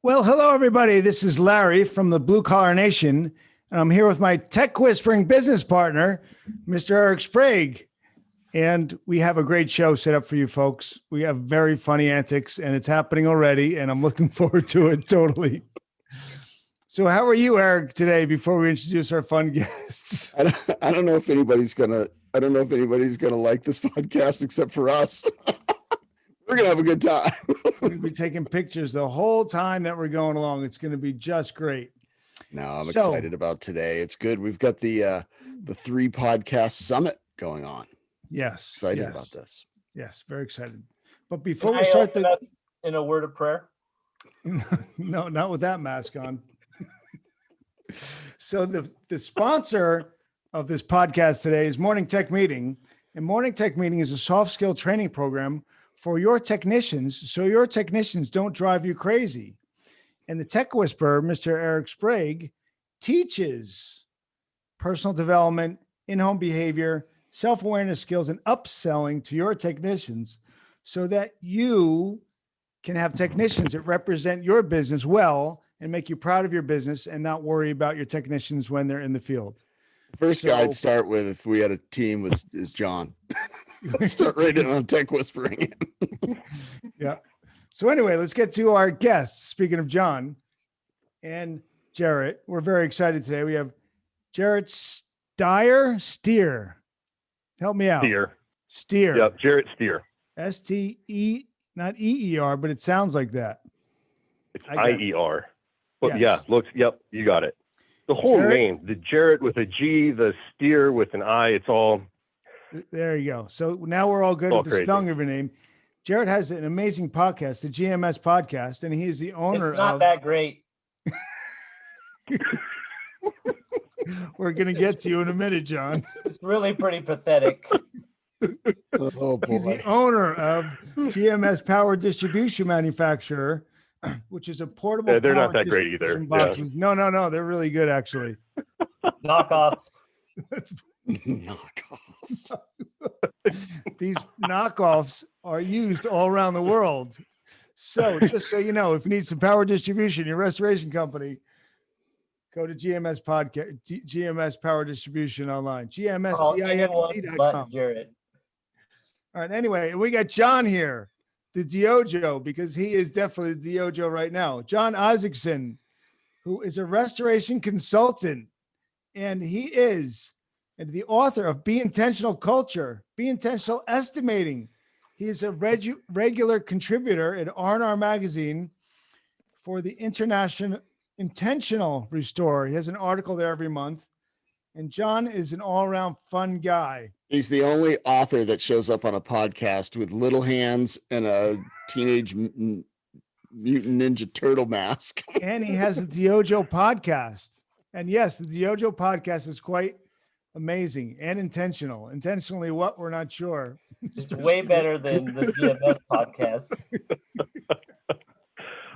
Well, hello, everybody. This is Larry from the Blue Collar Nation, and I'm here with my tech whispering business partner, Mr. Eric Sprague. And we have a great show set up for you folks. We have very funny antics, and it's happening already, and I'm looking forward to it totally. So how are you, Eric, today before we introduce our fun guests? I don't know if anybody's gonna like this podcast except for us. We're gonna have a good time. We're gonna be taking pictures the whole time that we're going along. It's gonna be just great. No, I'm excited about today. It's good. We've got the 3 podcast summit going on. Yes. Excited about this. Yes, very excited. But before we start in a word of prayer. No, not with that mask on. So the sponsor of this podcast today is Morning Tech Meeting. And Morning Tech Meeting is a soft skill training program for your technicians, so your technicians don't drive you crazy. And the Tech Whisperer, Mr. Eric Sprague, teaches personal development, in-home behavior, self-awareness skills, and upselling to your technicians so that you can have technicians that represent your business well and make you proud of your business and not worry about your technicians when they're in the field. First guy I'd start with, if we had a team, is John. Start right in on tech whispering. Yeah. So anyway, let's get to our guests. Speaking of John and Jarrett, we're very excited today. We have Jarrett Steer. Help me out. Steer. Yep, Jarrett Steer. S-T-E, not E-E-R, but it sounds like that. It's I-E-R. But yes. Yep, you got it. The whole Jarrett, name, the Jarrett with a G, the Steer with an I, it's all. There you go. So now we're all good with the spelling of your name. Jarrett has an amazing podcast, the GMS Podcast, and he is the owner of. It's not that great. We're going to get to you in a minute, John. It's really pretty pathetic. Oh, boy. He's the owner of GMS Power Distribution Manufacturer, which is a portable. They're not that great either. Yeah. No. They're really good, actually. Knockoffs. Knockoffs. These knockoffs are used all around the world. So just so you know, if you need some power distribution, your restoration company, go to GMS Podcast, GMS Power Distribution online, GMSDIFT.com. Jarrett. All right. Anyway, we got John here, the DYOJO, because he is definitely the DYOJO right now. John Isaacson, who is a restoration consultant, and he is the author of Be Intentional Culture, Be Intentional Estimating. He is a regular contributor at R&R Magazine for the International Intentional Restore. He has an article there every month. And John is an all-around fun guy. He's the only author that shows up on a podcast with little hands and a teenage mutant ninja turtle mask. And he has the DYOJO podcast. And yes, the DYOJO podcast is quite amazing and intentional. Intentionally what? We're not sure. It's way better than the GMS podcast.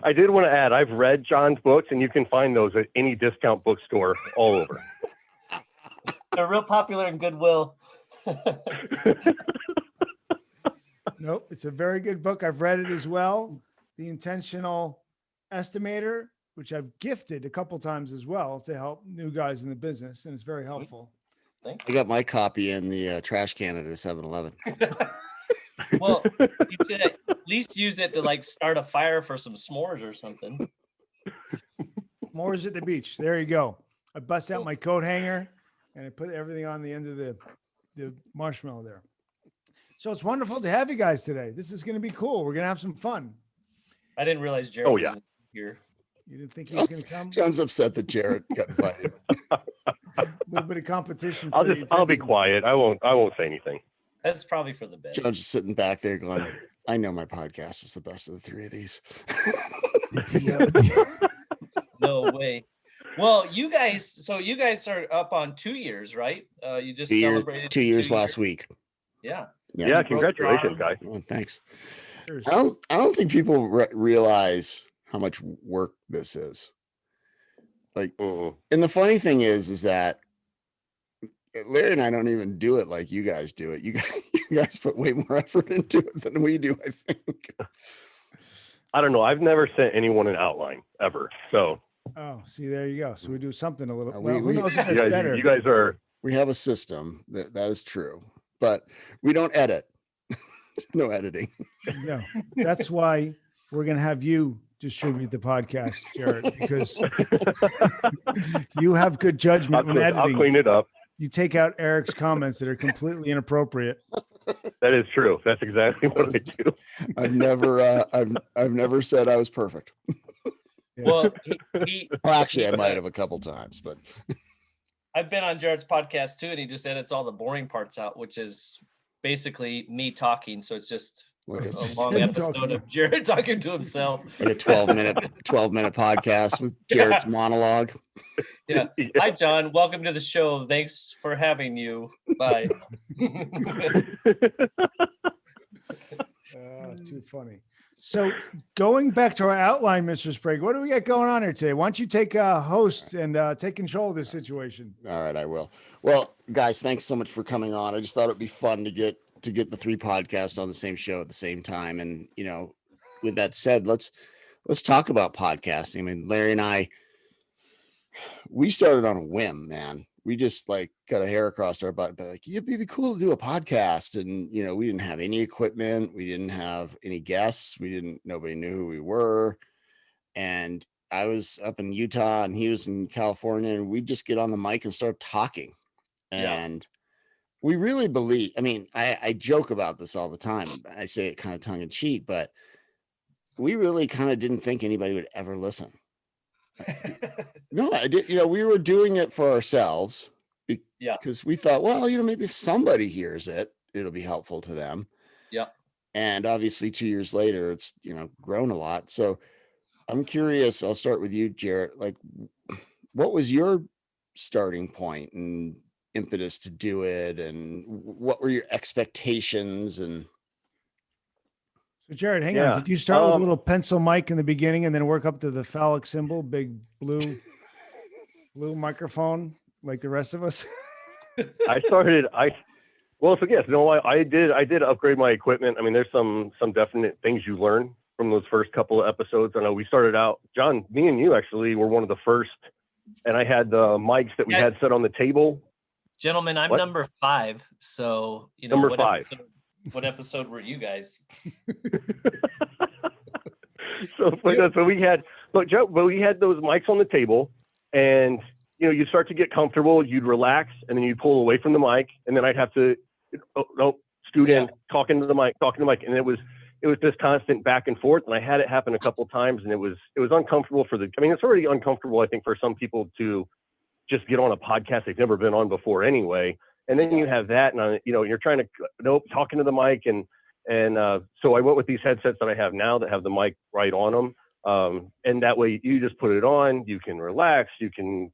I did want to add, I've read John's books, and you can find those at any discount bookstore all over. They're real popular in Goodwill. Nope, it's a very good book. I've read it as well. The Intentional Estimator, which I've gifted a couple times as well to help new guys in the business, and it's very helpful. I got my copy in the trash can at a 7-Eleven. Well, you should at least use it to start a fire for some s'mores or something. S'mores at the beach. There you go. I bust out my coat hanger and I put everything on the end of the marshmallow there. So it's wonderful to have you guys today. This is going to be cool. We're going to have some fun. I didn't realize Jarrett was here. You didn't think he was going to come? John's upset that Jarrett got invited. A little bit of competition. I'll be quiet. I won't say anything. That's probably for the best. John's just sitting back there going, I know my podcast is the best of the 3 of these. No way. Well, you guys are up on 2 years, right? You just celebrated 2 years last week. Yeah. Yeah, congratulations, guys. Oh, thanks. I don't think people realize how much work this is. And the funny thing is that Larry and I don't even do it like you guys do it. You guys put way more effort into it than we do, I think. I don't know. I've never sent anyone an outline ever. So Oh, see, there you go. So we do something a little. Uh, Well, we- who we- knows if you it's guys, better? you guys are. We have a system that is true, but we don't edit. No editing. No, that's why we're gonna have you distribute the podcast, Jared, because you have good judgment when I'll editing. clean it up. You take out Eric's comments that are completely inappropriate. That is true. That's exactly what I do. I've never said I was perfect. Well, he Well, actually, I might have a couple times, but I've been on Jared's podcast too, and he just edits all the boring parts out, which is basically me talking. So it's just look at a long Him episode talking. of Jared talking to himself. like a 12-minute podcast with Jared's monologue. Yeah. Hi, John. Welcome to the show. Thanks for having you. Bye. Too funny. So going back to our outline, Mr. Sprague, what do we got going on here today? Why don't you take a host and take control of this situation? All right, I will. Well, guys, thanks so much for coming on. I just thought it'd be fun to get the 3 podcasts on the same show at the same time. And with that said, let's talk about podcasting. I mean, Larry and I, we started on a whim, man. We just got a hair across our butt, but it'd be cool to do a podcast. And, we didn't have any equipment. We didn't have any guests. Nobody knew who we were. And I was up in Utah and he was in California, and we'd just get on the mic and start talking. And we really believe, I mean, I joke about this all the time. I say it kind of tongue in cheek, but we really kind of didn't think anybody would ever listen. No, I did. We were doing it for ourselves because we thought, well, maybe if somebody hears it, it'll be helpful to them. Yeah. And obviously 2 years later, it's, grown a lot. So I'm curious, I'll start with you, Jarrett. What was your starting point and impetus to do it? And what were your expectations? And So Jared, hang on. Did you start with a little pencil mic in the beginning and then work up to the phallic symbol, big blue microphone like the rest of us? I did upgrade my equipment. I mean, there's some definite things you learn from those first couple of episodes. I know we started out, John, me and you actually were one of the first, and I had the mics that we had set on the table. Gentlemen, I'm number 5. So, Number 5. What episode were you guys? So we had those mics on the table, and you start to get comfortable, you'd relax, and then you'd pull away from the mic, and then I'd have to scoot in, talking to the mic, and it was this constant back and forth. And I had it happen a couple of times, and it was uncomfortable it's already uncomfortable, I think, for some people to just get on a podcast they've never been on before anyway. And then you have that, and you're trying to talking to the mic, and so I went with these headsets that I have now that have the mic right on them, and that way you just put it on, you can relax, you can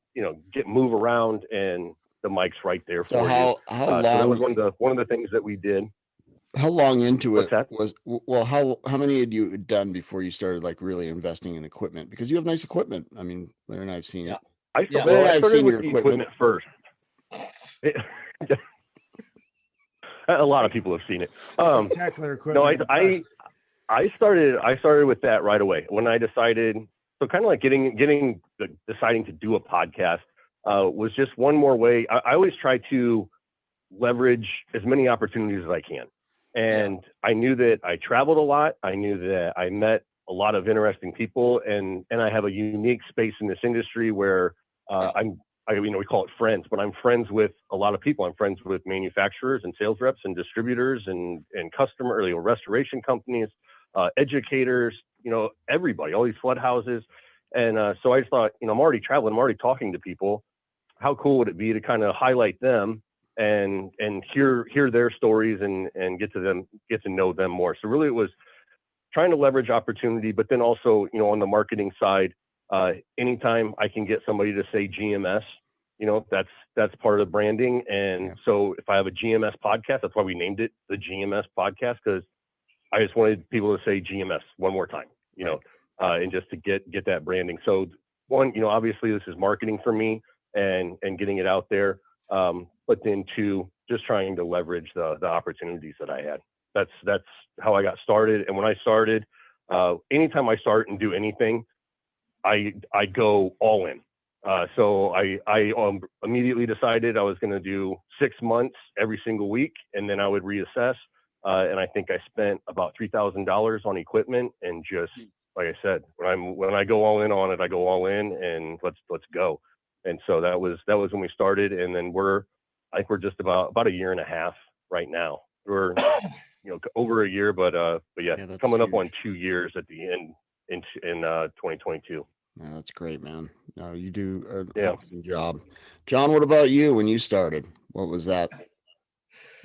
move around, and the mic's right there for you. How long? So that was one of the things that we did. How long into What's it that? was? Well, how many had you done before you started really investing in equipment? Because you have nice equipment. I mean, Larry and I have seen it. I I've started seen with your the equipment. first. A lot of people have seen it. Spectacular equipment. No, I started with that right away when I decided. So kind of like deciding to do a podcast was just one more way. I always try to leverage as many opportunities as I can, and I knew that I traveled a lot. I knew that I met a lot of interesting people, and I have a unique space in this industry where we call it friends, but I'm friends with a lot of people. I'm friends with manufacturers and sales reps and distributors and restoration companies, educators, everybody, all these flood houses. And so I just thought, I'm already traveling, I'm already talking to people. How cool would it be to kind of highlight them and hear their stories and get to know them more. So really it was trying to leverage opportunity, but then also, on the marketing side, anytime I can get somebody to say GMS, that's part of the branding. And so if I have a GMS podcast, that's why we named it the GMS Podcast, because I just wanted people to say GMS one more time, and just to get that branding. So one, obviously this is marketing for me and getting it out there. But then two, just trying to leverage the opportunities that I had. That's how I got started. And when I started, anytime I start and do anything, I go all in. So I immediately decided I was going to do 6 months every single week, and then I would reassess. And I think I spent about $3,000 on equipment, and just like I said, when I go all in on it, I go all in, and let's go. And so that was when we started, and then I think we're just about a year and a half right now. We're over a year, but yeah, coming up on 2 years at the end in 2022. Man, that's great, man. No, you do an Yeah. awesome job. John, what about you when you started? What was that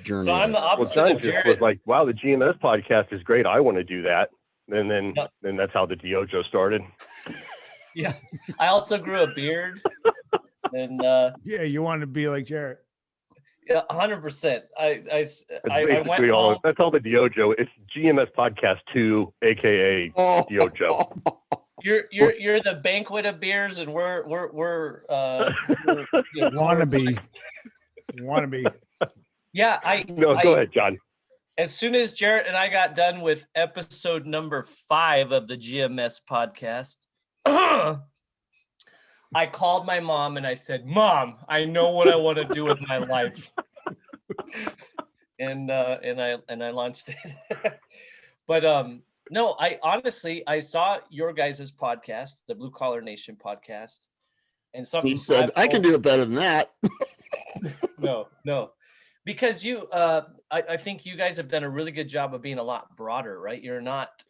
journey? So I'm the like? opposite John of just Jared. was like, wow, the GMS podcast is great. I want to do that. And then that's how the DYOJO started. Yeah. I also grew a beard. And Yeah, you want to be like Jarrett. yeah, 100%. I That's went basically all. home. That's all the DYOJO. It's GMS Podcast 2, aka DYOJO. You're the banquet of beers, and we're Wannabe. Yeah, go ahead, John. As soon as Jarrett and I got done with episode number 5 of the GMS podcast, I called my mom and I said, "Mom, I know what I want to do with my life," and I launched it. But no, I honestly saw your guys' podcast, the Blue Collar Nation podcast, and something He said, "I can do it better than that." No, because you, I think you guys have done a really good job of being a lot broader, right? You're not.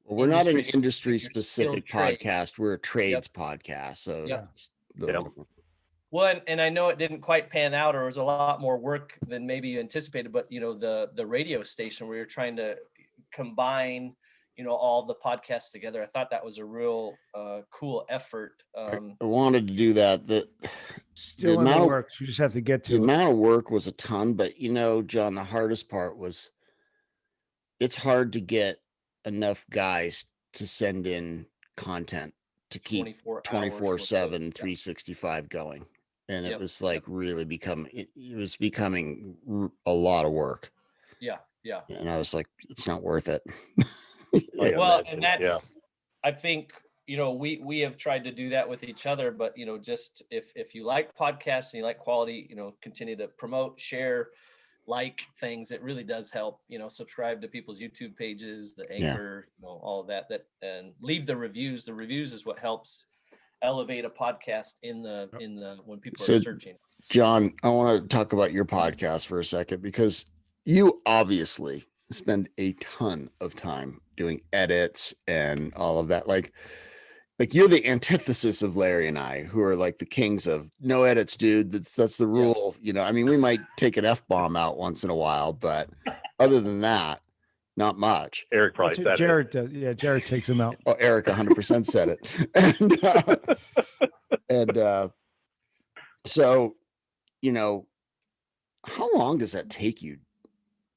Well, we're not an industry-specific, industry-specific you're trades. podcast. We're a trades podcast, so Yep. it's a little different. Well, and I know it didn't quite pan out, or it was a lot more work than maybe you anticipated. But the radio station where you're trying to combine, all the podcasts together. I thought that was a real cool effort. I wanted to do that. Still in the works. You just have to get The to it. amount of work was a ton, but John, the hardest part was it's hard to get enough guys to send in content to keep 24/7, 365 going. And it was like really it was becoming a lot of work. Yeah. And I was like, it's not worth it. And that's, I think, we have tried to do that with each other, but, just if you like podcasts and you like quality, continue to promote, share, like things. It really does help, subscribe to people's YouTube pages, the Anchor, all of that, and leave the reviews. The reviews is what helps elevate a podcast in the when people are searching. John, I want to talk about your podcast for a second, because you obviously spend a ton of time doing edits and all of that. Like you're the antithesis of Larry and I, who are like the kings of no edits, dude. That's the rule. I mean, we might take an F-bomb out once in a while, but other than that, not much. Eric probably said Jarrett does. Yeah, Jarrett takes him out. Oh, Eric 100% said it. So, how long does that take you?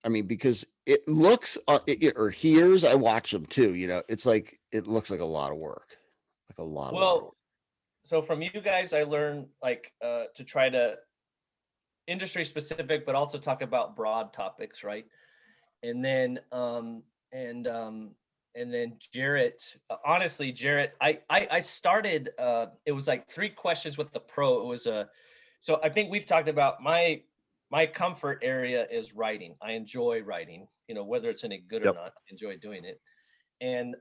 I mean, because it looks or hears, I watch them too. It's like, it looks like a lot of work. Like a lot of work. So from you guys, I learned to try to industry specific, but also talk about broad topics, right? And then Jarrett, honestly, Jarrett, I started. It was like 3 questions with the pro. It was so I think we've talked about my comfort area is writing. I enjoy writing, whether it's any good or not. I enjoy doing it. And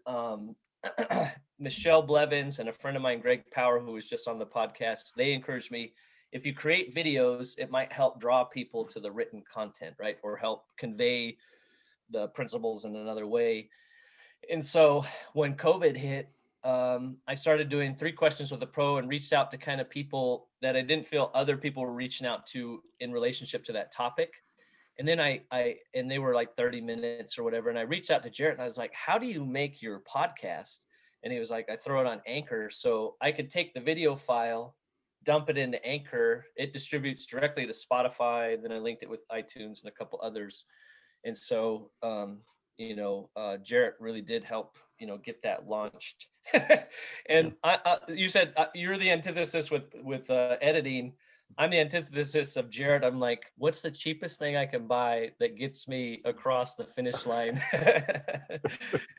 Michelle Blevins and a friend of mine, Greg Power, who was just on the podcast, they encouraged me, if you create videos, it might help draw people to the written content, right? Or help convey the principles in another way. And so when COVID hit, I started doing 3 questions with a pro and reached out to kind of people that I didn't feel other people were reaching out to in relationship to that topic. And then and they were like 30 minutes or whatever. And I reached out to Jarrett and I was like, how do you make your podcast? And he was like, I throw it on Anchor. So I could take the video file, dump it into Anchor. It distributes directly to Spotify. Then I linked it with iTunes and a couple others. And so, Jarrett really did help, get that launched. And you said you're the antithesis with editing. I'm the antithesis of Jared. I'm like, what's the cheapest thing I can buy that gets me across the finish line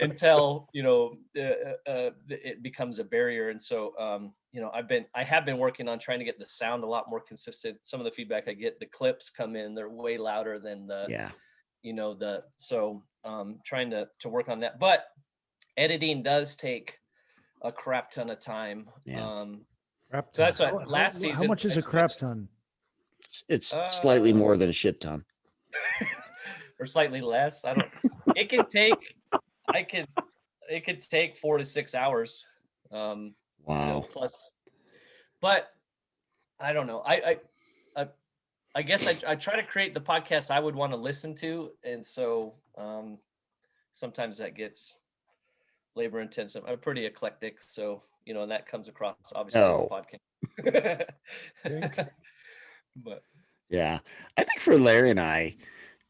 until, it becomes a barrier. And so, I have been working on trying to get the sound a lot more consistent. Some of the feedback I get, the clips come in, they're way louder than trying to work on that. But editing does take a crap ton of time. Yeah. So that's what last season. How much is a crap ton? It's slightly more than a shit ton. Or slightly less. I don't. It could take 4 to 6 hours. Wow. Plus, but I don't know. I guess I try to create the podcast I would want to listen to, and so sometimes that gets labor intensive. I'm pretty eclectic, so and that comes across obviously on the podcast. But yeah, I think for Larry and I,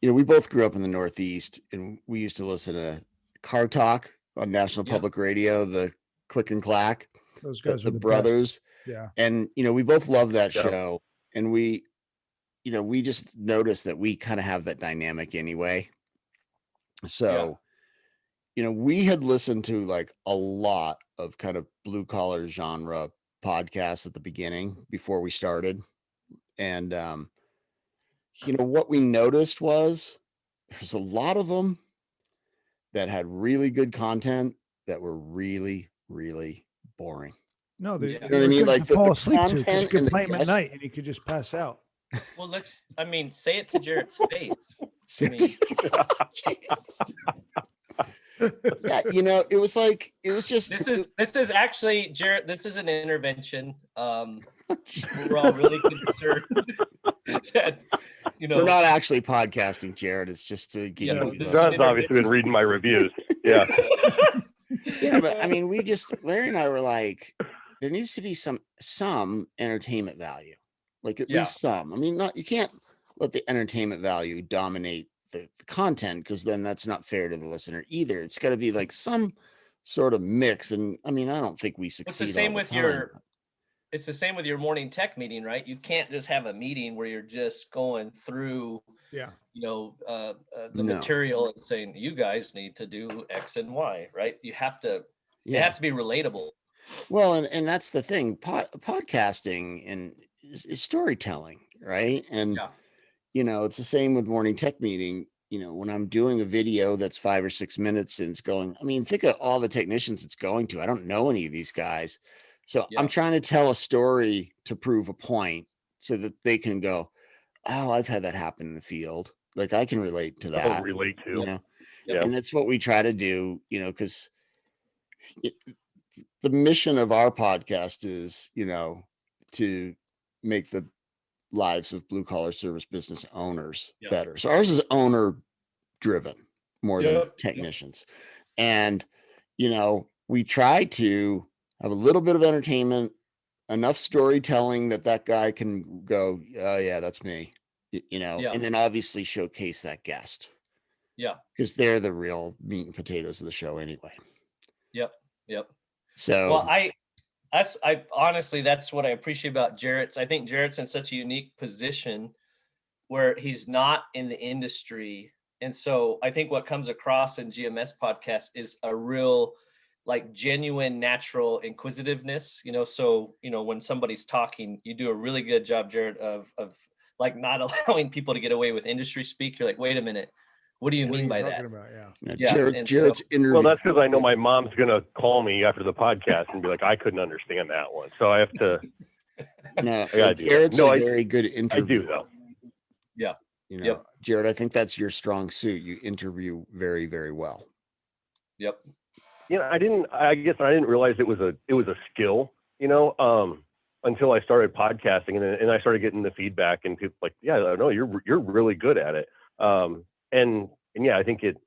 we both grew up in the Northeast, and we used to listen to Car Talk on National Public Radio, the Click and Clack, those guys the are the brothers. best. Yeah. And, we both love that show, and we just noticed that we kind of have that dynamic anyway. So, we had listened to like a lot of kind of blue collar genre podcasts at the beginning before we started. And, what we noticed was there's a lot of them that had really good content that were really, really boring. No, they You know were what I mean? good Like to fall the asleep to, 'cause you content could and play the them at guests- night and you could just pass out. well, say it to Jared's face. Jesus. Yeah, it was just This is actually Jared. This is an intervention. We're all really concerned that we're not actually podcasting, Jared. It's just to give you. this is John's obviously been reading my reviews. Yeah. Yeah, but I mean, Larry and I were like, there needs to be some entertainment value, like at least some. I mean, you can't let the entertainment value dominate the content, because then that's not fair to the listener either. It's got to be like some sort of mix. And I mean, I don't think we succeed. It's the same all the with time. It's the same with your morning tech meeting, right? You can't just have a meeting where you're just going through, the material and saying, you guys need to do X and Y, right? You have to, it has to be relatable. Well, and that's the thing, podcasting is storytelling, right? And, it's the same with morning tech meeting. When I'm doing a video that's 5 or 6 minutes and it's going, I mean, think of all the technicians it's going to. I don't know any of these guys. So I'm trying to tell a story to prove a point so that they can go, oh, I've had that happen in the field. Like I can relate to that. Relate to. And that's what we try to do, because the mission of our podcast is, to make the lives of blue collar service business owners better. So ours is owner driven more than technicians. And, we try to have a little bit of entertainment, enough storytelling that guy can go, oh yeah, that's me, and then obviously showcase that guest. Yeah. Because they're the real meat and potatoes of the show anyway. Yep. So, well, I honestly, that's what I appreciate about Jarrett's. I think Jarrett's in such a unique position where he's not in the industry. And so I think what comes across in GMS podcast is a real, like, genuine, natural inquisitiveness, so, when somebody's talking, you do a really good job, Jared, of like not allowing people to get away with industry speak. You're like, wait a minute, what do you mean by that? Jared's interview. Well, that's because I know my mom's going to call me after the podcast and be like, I couldn't understand that one. So I have to. Jared's a very good interview. I do, though. Yeah. Jared, I think that's your strong suit. You interview very, very well. Yep. I guess I didn't realize it was a skill, until I started podcasting and I started getting the feedback and people like, no, you're really good at it. And I think it's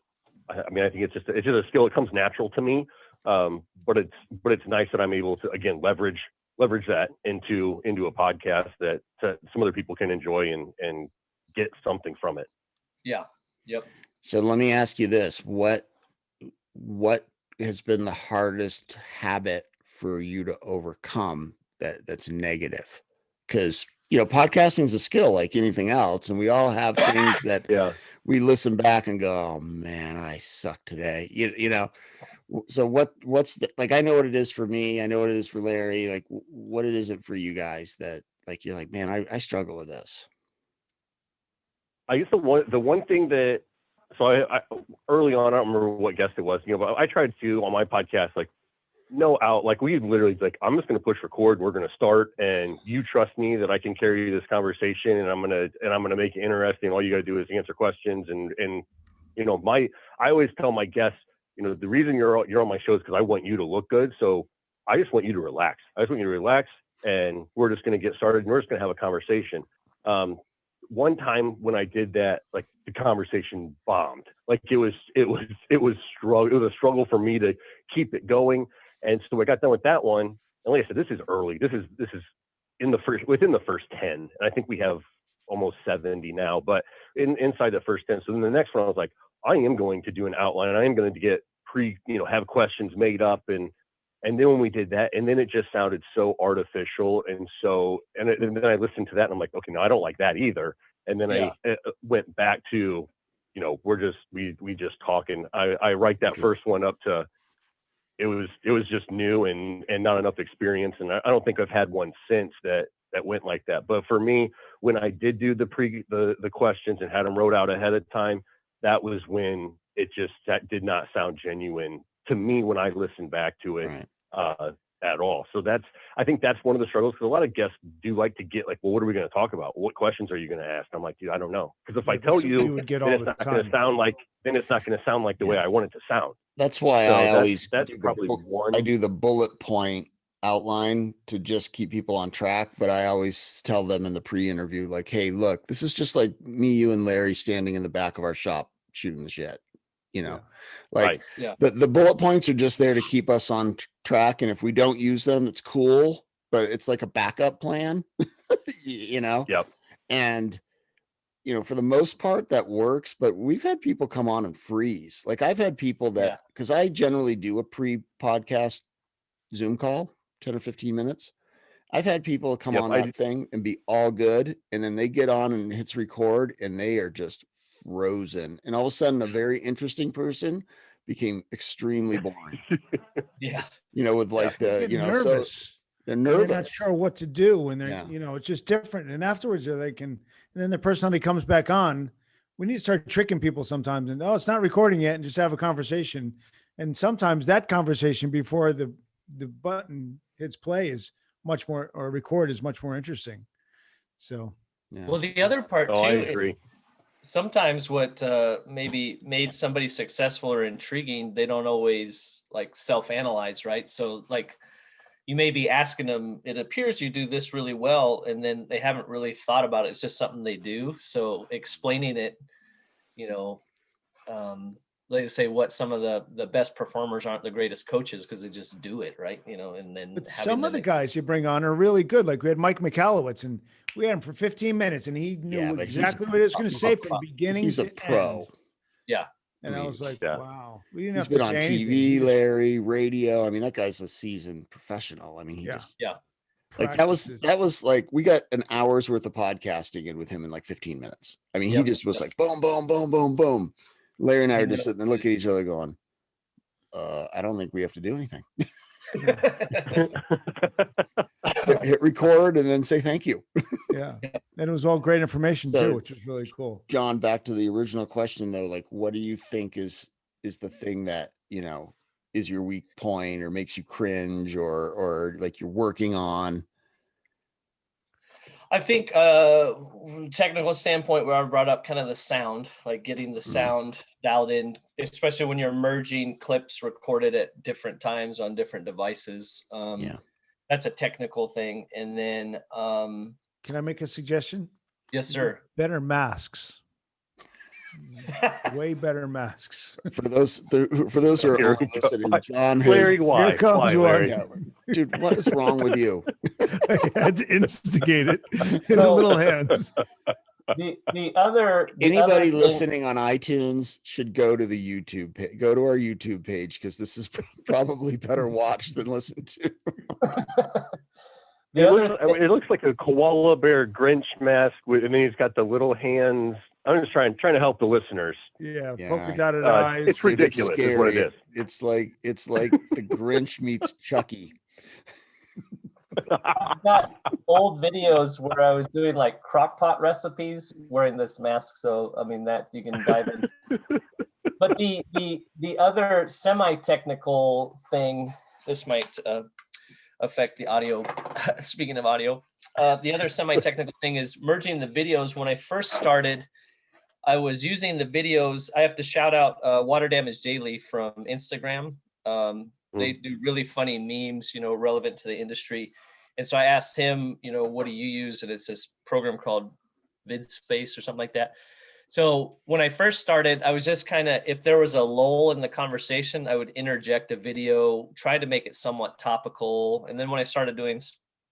just a skill. It comes natural to me. But it's nice that I'm able to, again, leverage that into a podcast that some other people can enjoy and get something from it. Yeah. Yep. So let me ask you this. What has been the hardest habit for you to overcome that's negative? Because podcasting is a skill like anything else. And we all have things that Yeah. we listen back and go, oh man, I suck today. So what's like, I know what it is for me. I know what it is for Larry. Like what it is it for you guys that like, you're like, man, I struggle with this. I guess the one thing that, so I early on, I don't remember what guest it was, but I tried to on my podcast, like we literally like, I'm just going to push record. We're going to start, and you trust me that I can carry this conversation, and I'm going to make it interesting. All you got to do is answer questions. And I always tell my guests, the reason you're on my show is because I want you to look good. So I just want you to relax. And we're just going to get started, and we're just going to have a conversation. One time when I did that, like the conversation bombed. Like it was a struggle for me to keep it going. And so I got done with that one. And like I said, this is early. This is within the first 10. And I think we have almost 70 now, but inside the first 10. So then the next one, I was like, I am going to do an outline, and I am going to get have questions made up. And then when we did that, and then it just sounded so artificial. And then I listened to that, and I'm like, okay, no, I don't like that either. And then I went back to, we just talking. I write that first one up to, it was just new and not enough experience. And I don't think I've had one since that went like that. But for me, when I did do the questions and had them wrote out ahead of time, that was when that did not sound genuine to me when I listened back to it. Right. At all. So I think that's one of the struggles, because a lot of guests do like to get like, well, what are we going to talk about? What questions are you going to ask? I'm like, dude, I don't know. Because if I tell you, would get then it's not going to sound like the way I want it to sound. That's why that's probably one. I do the bullet point outline to just keep people on track. But I always tell them in the pre-interview, like, hey, look, this is just like me, you, and Larry standing in the back of our shop shooting the shit. The bullet points are just there to keep us on track. And if we don't use them, it's cool, but it's like a backup plan, Yep. And, for the most part that works, but we've had people come on and freeze. Like I've had people that, cause I generally do a pre-podcast Zoom call, 10 or 15 minutes. I've had people come on that thing and be all good. And then they get on and hits record and they are just frozen. And all of a sudden a very interesting person became extremely boring. With like nervous. So they're nervous. They're not sure what to do. And they're, it's just different. And afterwards and then the personality comes back on. We need to start tricking people sometimes and, it's not recording yet, and just have a conversation. And sometimes that conversation before the button hits play is much more, or record is much more interesting. So, Well, the other part too, I agree. Sometimes what maybe made somebody successful or intriguing, they don't always like self-analyze, right? So like you may be asking them, it appears you do this really well, and then they haven't really thought about it. It's just something they do. So explaining it, like I say, what some of the best performers aren't the greatest coaches because they just do it, right? And then but some of the guys you bring on are really good. Like we had Mike McAllowitz, and we had him for 15 minutes, and he knew exactly what he was going to say from beginning he's to a pro. End. Yeah. And I was like, wow. We didn't He's have been to on say TV, anything. Larry, radio. I mean, that guy's a seasoned professional. I mean, he just like that was like we got an hour's worth of podcasting in with him in like 15 minutes. I mean, he just was like boom, boom, boom, boom, boom. Larry and I are just sitting there looking at each other going, I don't think we have to do anything. hit record and then say thank you. And it was all great information too, which was really cool. John, back to the original question though, like what do you think is the thing that is your weak point or makes you cringe or like you're working on? I think technical standpoint, where I brought up kind of the sound, like getting the sound dialed in, especially when you're merging clips recorded at different times on different devices. That's a technical thing. And then can I make a suggestion? Yes, sir. Better masks. Way better masks. For those who are listening, John, Larry, why? Here comes Larry? Dude, what is wrong with you? I had to instigate it. His little hands. Anybody listening on iTunes should go to the YouTube page. Go to our YouTube page because this is probably better watched than listened to. It looks like a koala bear Grinch mask, and then he's got the little hands. I'm just trying to help the listeners. Yeah, Yeah. polka dotted eyes. It's ridiculous, is what it is. It's like the Grinch meets Chucky. I've got old videos where I was doing like crock pot recipes wearing this mask. So, I mean, that you can dive in. But the other semi-technical thing, this might affect the audio. Speaking of audio, the other semi-technical thing is merging the videos. When I first started, I was using the videos. I have to shout out Water Damage Daily from Instagram. They do really funny memes, relevant to the industry. And so I asked him, what do you use? And it's this program called VidSpace or something like that. So when I first started, I was just if there was a lull in the conversation, I would interject a video, try to make it somewhat topical. And then when I started doing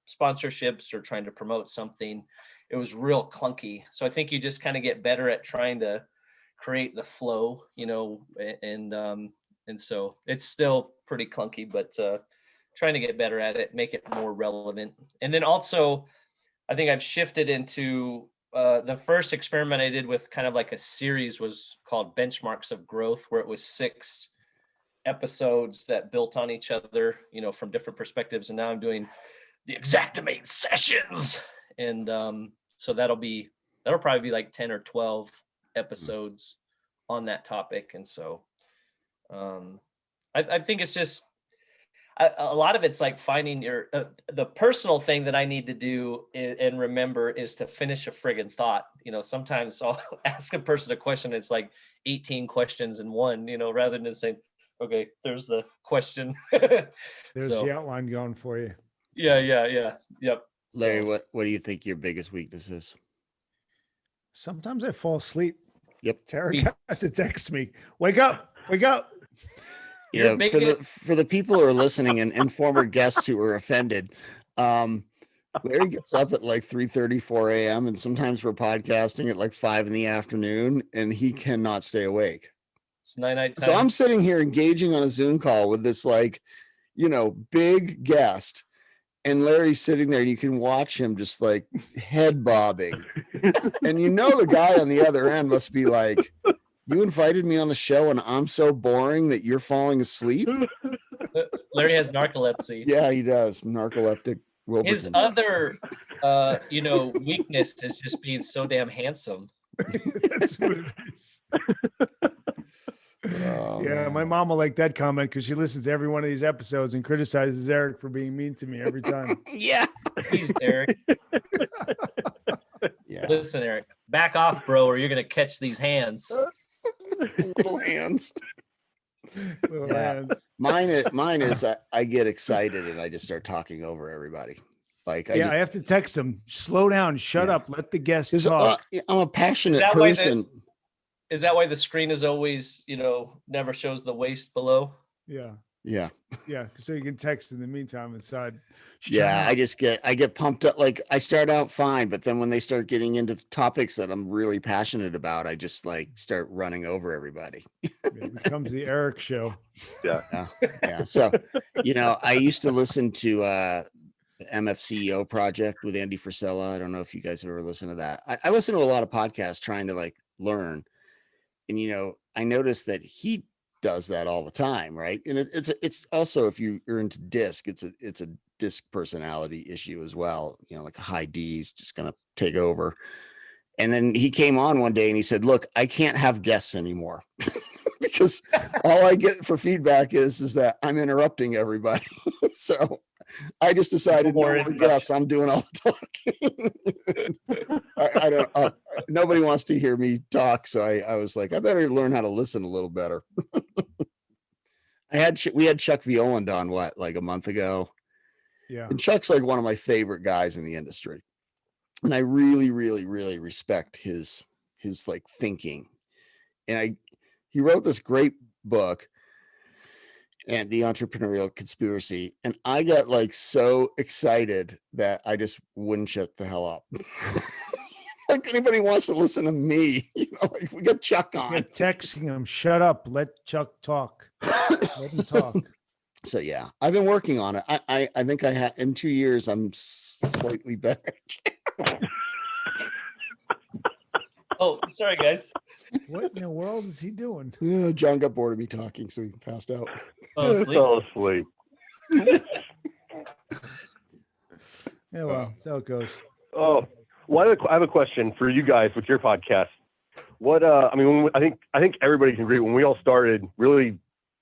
sponsorships or trying to promote something, it was real clunky. So I think you just kind of get better at trying to create the flow, and so it's still pretty clunky, but trying to get better at it, make it more relevant. And then also, I think I've shifted into the first experiment I did with kind of like a series was called Benchmarks of Growth, where it was 6 episodes that built on each other, from different perspectives. And now I'm doing the Exactimate sessions. And so that'll probably be like 10 or 12 episodes on that topic. And so I think it's just a lot of it's like finding the personal thing that I need to do and remember is to finish a friggin' thought. Sometimes I'll ask a person a question. It's like 18 questions in one, rather than saying, okay, there's the question. There's the outline going for you. Yeah. Yep. Larry, what do you think your biggest weakness is? Sometimes I fall asleep. Yep. Tara has to text me. Wake up. Wake up. For the people who are listening and former guests who were offended, Larry gets up at like 3:30, 4 a.m. and sometimes we're podcasting at like 5 in the afternoon and he cannot stay awake. It's night time. So I'm sitting here engaging on a Zoom call with this big guest, and Larry's sitting there and you can watch him just like head bobbing. And the guy on the other end must be like, you invited me on the show and I'm so boring that you're falling asleep. Larry has narcolepsy. Yeah, he does. Narcoleptic Wilburton. His other, weakness is just being so damn handsome. That's what it is. Yeah, my mom will like that comment because she listens to every one of these episodes and criticizes Eric for being mean to me every time. Yeah. He's Eric. Yeah. Listen, Eric, back off, bro, or you're going to catch these hands. Little hands. Little hands. Mine is I get excited and I just start talking over everybody. Like I have to text them. Slow down. Shut up. Let the guests talk. I'm a passionate person. Is that why the screen is always, never shows the waist below? Yeah. Yeah. Yeah. So you can text in the meantime inside. Yeah. I get pumped up. Like I start out fine, but then when they start getting into topics that I'm really passionate about, I just like start running over everybody. It becomes the Eric show. Yeah. Yeah. So, I used to listen to the MFCEO project with Andy Frisella. I don't know if you guys ever listen to that. I listen to a lot of podcasts trying to like learn. And, I noticed that he does that all the time. Right. And it's also, if you're into disc, it's a disc personality issue as well. Like a high D is just going to take over. And then he came on one day and he said, look, I can't have guests anymore because all I get for feedback is that I'm interrupting everybody. So I just decided no more guests. I'm doing all the talking. I don't. Nobody wants to hear me talk, so I was like, I better learn how to listen a little better. We had Chuck Violand on like a month ago. Yeah, and Chuck's like one of my favorite guys in the industry, and I really, really, really respect his like thinking. And he wrote this great book, and The Entrepreneurial Conspiracy. And I got like so excited that I just wouldn't shut the hell up. Like anybody wants to listen to me, like we got Chuck on. You're texting him, shut up, let Chuck talk. Let him talk. So yeah, I've been working on it. I think I had in 2 years I'm slightly better. Oh, sorry, guys. What in the world is he doing? Yeah, John got bored of me talking, so he passed out. Oh, sleep. Fell asleep. Yeah, well, that's how it goes. Oh, well, I have a question for you guys with your podcast. What I mean, I think everybody can agree when we all started, really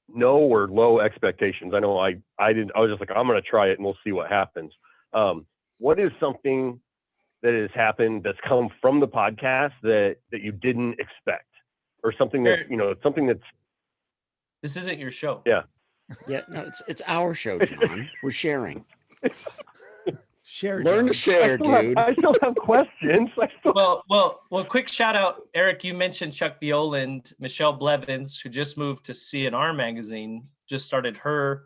no or low expectations. I know I didn't. I was just like, I'm going to try it and we'll see what happens. What is something that has happened that's come from the podcast that you didn't expect, or something that something that's This isn't your show. Yeah. Yeah, no, it's our show, John. We're sharing. Share. Learn John. to share, dude. I still have questions. Well, quick shout out, Eric. You mentioned Chuck Bioland. Michelle Blevins, who just moved to CNR magazine, just started her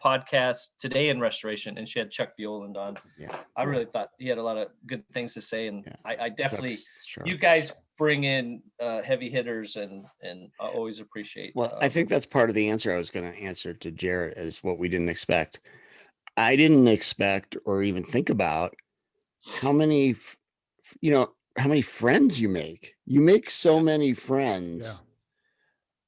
podcast today in restoration, and she had Chuck Bioland on. Yeah, I really thought he had a lot of good things to say, and Yeah. I definitely, Chuck's sharp. you guys bring in heavy hitters, and I always appreciate. Well, I think that's part of the answer I was going to answer to Jarrett is what we didn't expect. I didn't expect or even think about how many, how many friends you make. You make so many friends Yeah.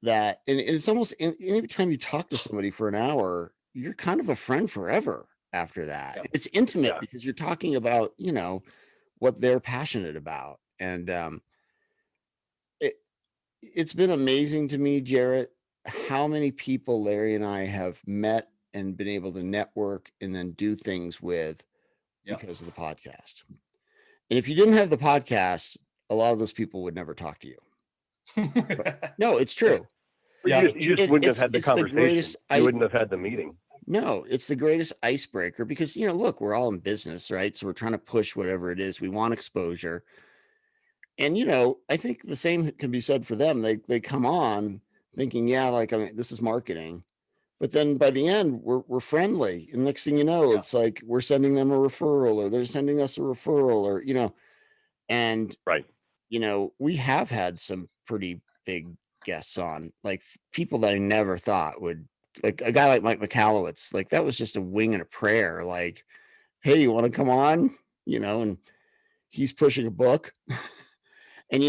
that, and it's almost any time you talk to somebody for an hour, you're kind of a friend forever after that. Yeah. It's intimate Yeah. because you're talking about, what they're passionate about. And it's been amazing to me, Jarrett, how many people Larry and I have met and been able to network and then do things with because of the podcast. And if you didn't have the podcast, a lot of those people would never talk to you. No, it's true. Yeah. You just wouldn't have had the it's the conversation. greatest You wouldn't have had the meeting. No, it's the greatest icebreaker because, look, we're all in business, right? So we're trying to push whatever it is. We want exposure. And, I think the same can be said for them. They come on thinking, this is marketing. But then by the end, we're friendly. And next thing you know, it's like we're sending them a referral or they're sending us a referral or, and, Right. we have had some pretty big guests on, like people that I never thought would, like a guy like Mike McAllowitz, like that was just a wing and a prayer. Like, hey, you want to come on? And he's pushing a book. And,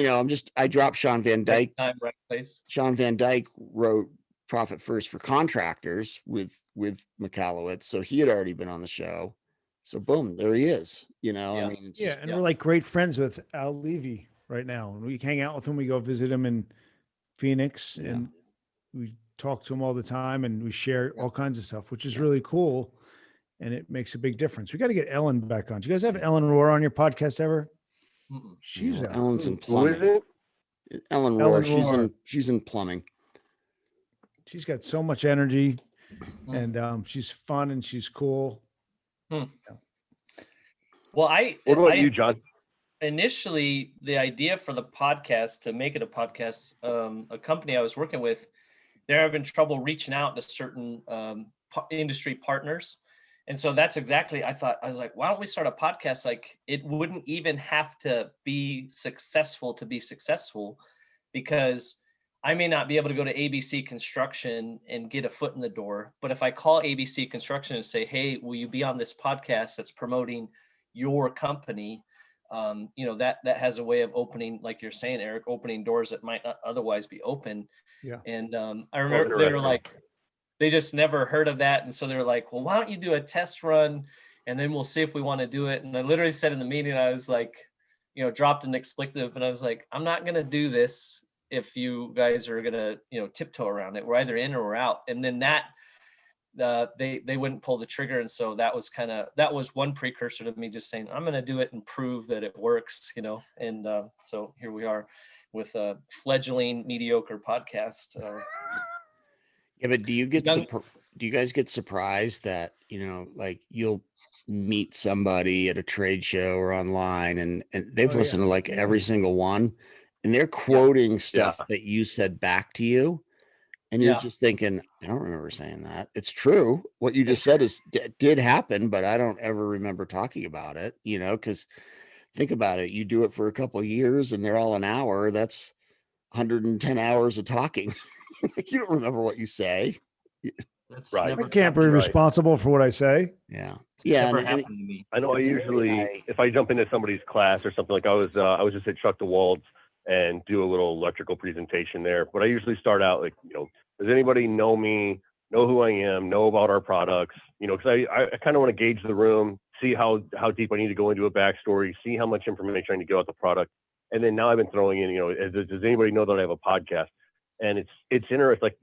I dropped Sean Van Dyke. Right time, right place. Sean Van Dyke wrote Profit First for Contractors with McAllowitz. So he had already been on the show. So boom, there he is. I mean, it's just, And we're like great friends with Al Levy right now. And we hang out with him. We go visit him in Phoenix and we talk to him all the time and we share all kinds of stuff, which is really cool. And it makes a big difference. We got to get Ellen back on. Do you guys have Ellen Rohr on your podcast ever? Mm-mm. She's out. Ellen's in Who is plumbing. it? Ellen Ellen Rohr. Rohr. She's in plumbing. She's got so much energy Mm. and she's fun and she's cool. Well, What about you, John? initially the idea for the podcast, to make it a podcast, a company I was working with, they're having trouble reaching out to certain industry partners. And so that's exactly, I was like, why don't we start a podcast? Like it wouldn't even have to be successful to be successful, because I may not be able to go to ABC Construction and get a foot in the door. But if I call ABC Construction and say, hey, will you be on this podcast that's promoting your company? That has a way of opening, like you're saying, Eric, opening doors that might not otherwise be open. Yeah. And I remember they were like, they just never heard of that. And so they're like, well, why don't you do a test run and then we'll see if we want to do it. And I literally said in the meeting, I was like, dropped an expletive and I was like, I'm not going to do this if you guys are going to, tiptoe around it. We're either in or we're out. And then that, they wouldn't pull the trigger. And so that was one precursor to me just saying, I'm going to do it and prove that it works, and so here we are with a fledgling mediocre podcast. Yeah, but do you guys get surprised that, like you'll meet somebody at a trade show or online and they've listened to like every single one and they're quoting stuff that you said back to you. And you're just thinking, I don't remember saying that. It's true. What you just said did happen, but I don't ever remember talking about it, because think about it. You do it for a couple of years and they're all an hour. That's 110 hours of talking. You don't remember what you say. That's Right. never I can't be happened. responsible for what I say. Yeah. It's Yeah. never And happened to me. I know I usually, if I jump into somebody's class or something, like I was just at Chuck DeWald's and do a little electrical presentation there. But I usually start out like, does anybody know me, know who I am, know about our products? Because I kind of want to gauge the room, see how deep I need to go into a backstory, see how much information I need to get out the product. And then now I've been throwing in, does anybody know that I have a podcast? And it's interesting, like,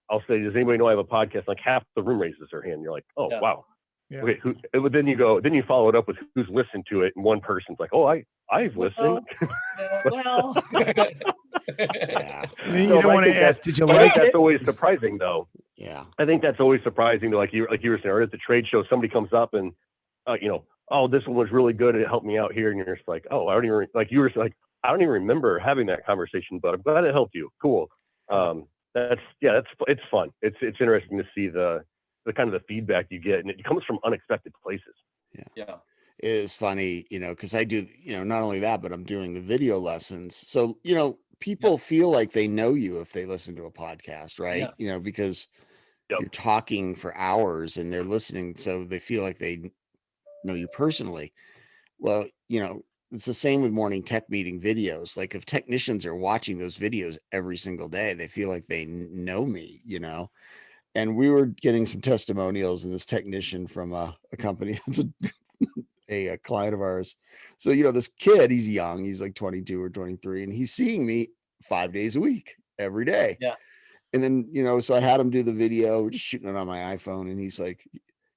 I'll say, does anybody know I have a podcast? Like half the room raises their hand. You're like, oh, Yeah. wow. Yeah. Okay. But then you follow it up with who's listened to it. And one person's like, oh, I've listened. Well. Yeah. You So don't I want to think ask, did you I think like that's it? always surprising, though. Yeah. I think that's always surprising. Like you were saying, or at the trade show, somebody comes up and, oh, this one was really good. It helped me out here. And you're just like, oh, I don't even, like you were like, I don't even remember having that conversation, but I'm glad it helped you. Cool. It's fun. It's interesting to see the kind of the feedback you get, and it comes from unexpected places. Yeah. It is funny, because I do, not only that, but I'm doing the video lessons. So, people feel like they know you if they listen to a podcast, right? Because Yep. you're talking for hours and they're listening. So they feel like they know you personally. Well, it's the same with morning tech meeting videos. Like if technicians are watching those videos every single day, they feel like they know me, and we were getting some testimonials, and this technician from a company that's a client of ours. So, this kid, he's young, he's like 22 or 23, and he's seeing me 5 days a week, every day. Yeah. And then, so I had him do the video, we're just shooting it on my iPhone, and he's like,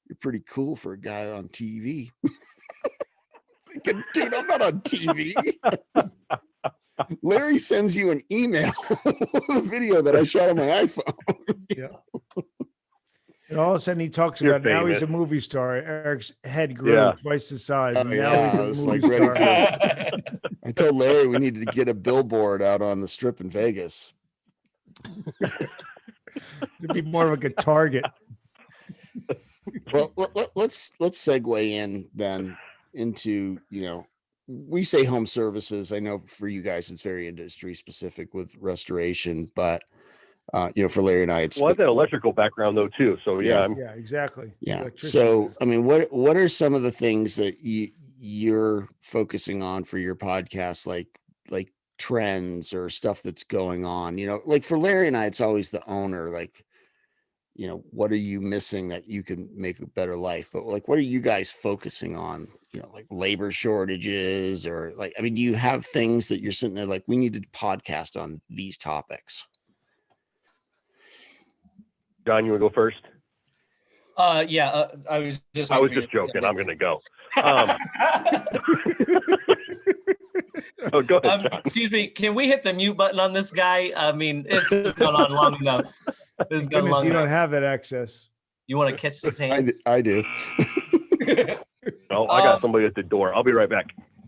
you're pretty cool for a guy on TV. Thinking, dude, I'm not on TV. Larry sends you an email with a video that I shot on my iPhone. Yeah. And all of a sudden he talks You're about now he's a famous. movie star. Eric's head grew Yeah. twice the size. Oh, and yeah, now I he's was a like movie ready star. I told Larry we needed to get a billboard out on the strip in Vegas. It'd be more of like a target. Well, let's segue in then into, we say home services. I know for you guys, it's very industry specific with restoration, but for Larry and I, it's Well, I have that electrical background though too. So yeah, Yeah, exactly. yeah. Electrician So, is- I mean, what are some of the things that you're focusing on for your podcast, like trends or stuff that's going on? Like for Larry and I, it's always the owner, like, what are you missing that you can make a better life? But like, what are you guys focusing on? Like labor shortages, or like, I mean, do you have things that you're sitting there like, we need to podcast on these topics? John, you want to go first? I was just joking. I'm going to go. Oh, go ahead, John. Excuse me, can we hit the mute button on this guy? I mean, it's gone on long enough. This has gone Goodness, long you don't enough. have that access. You want to catch his hands? I do. Oh, I got somebody at the door. I'll be right back.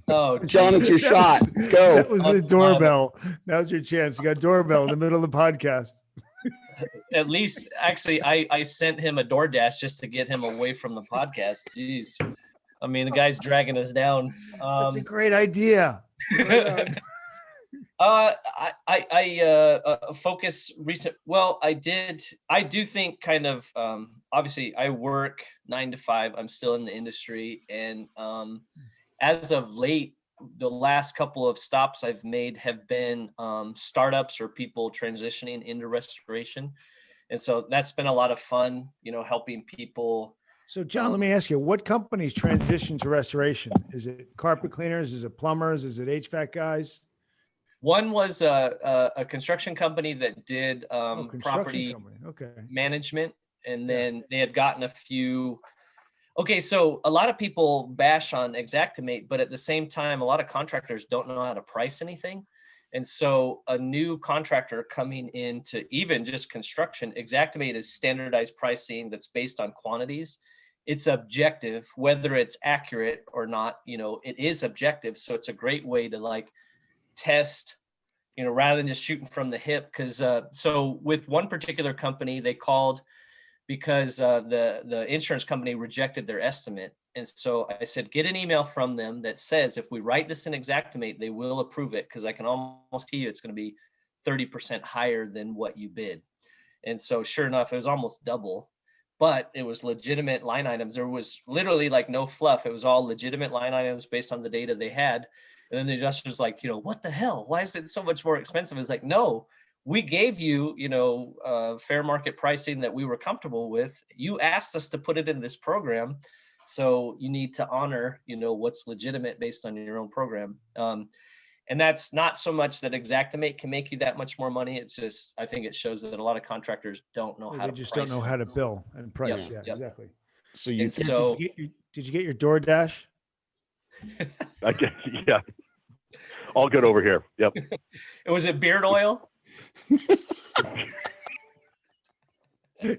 Oh, John, it's your That shot. was- Go. That was the doorbell. Now's your chance. You got a doorbell in the middle of the podcast. at least, actually, I sent him a DoorDash just to get him away from the podcast. Jeez. I mean, the guy's dragging us down. That's a great idea. I focus recent. Well, I do think kind of, obviously I work 9 to 5. I'm still in the industry. And as of late, the last couple of stops I've made have been startups or people transitioning into restoration. And so that's been a lot of fun, helping people. So, John, let me ask you, what companies transition to restoration? Is it carpet cleaners? Is it plumbers? Is it HVAC guys? One was a construction company that did Construction property company. Okay. management, and then they had gotten a few. Okay, so a lot of people bash on Xactimate, but at the same time, a lot of contractors don't know how to price anything. And so a new contractor coming into even just construction, Xactimate is standardized pricing that's based on quantities. It's objective, whether it's accurate or not, it is objective. So it's a great way to test, rather than just shooting from the hip. Because so with one particular company, they called because the insurance company rejected their estimate. And so I said, get an email from them that says, if we write this in Xactimate, they will approve it, because I can almost tell you it's going to be 30% higher than what you bid. And so sure enough, it was almost double. but it was legitimate line items. There was literally like no fluff. It was all legitimate line items based on the data they had. And then the adjuster's like, what the hell? Why is it so much more expensive? It's like, no, we gave you, fair market pricing that we were comfortable with. You asked us to put it in this program. So you need to honor, what's legitimate based on your own program. And that's not so much that Xactimate can make you that much more money. It's just, I think it shows that a lot of contractors don't know how to just don't know how to bill and price. Yep, Yeah, exactly. So did you get your DoorDash? I guess, yeah. All good over here. Yep. Was it beard oil?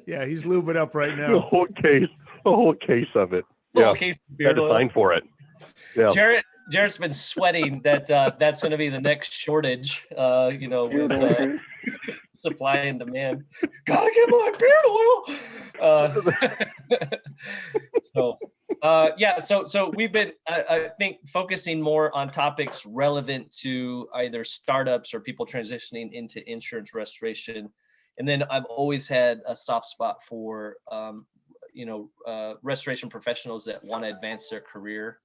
Yeah, he's lubing up right The now. whole case of it. Yeah. Okay, Had beard to oil. sign for it. Yeah. Jarrett's been sweating that that's going to be the next shortage, with supply and demand. Gotta get my beard oil. So we've been, I think, focusing more on topics relevant to either startups or people transitioning into insurance restoration. And then I've always had a soft spot for, restoration professionals that want to advance their career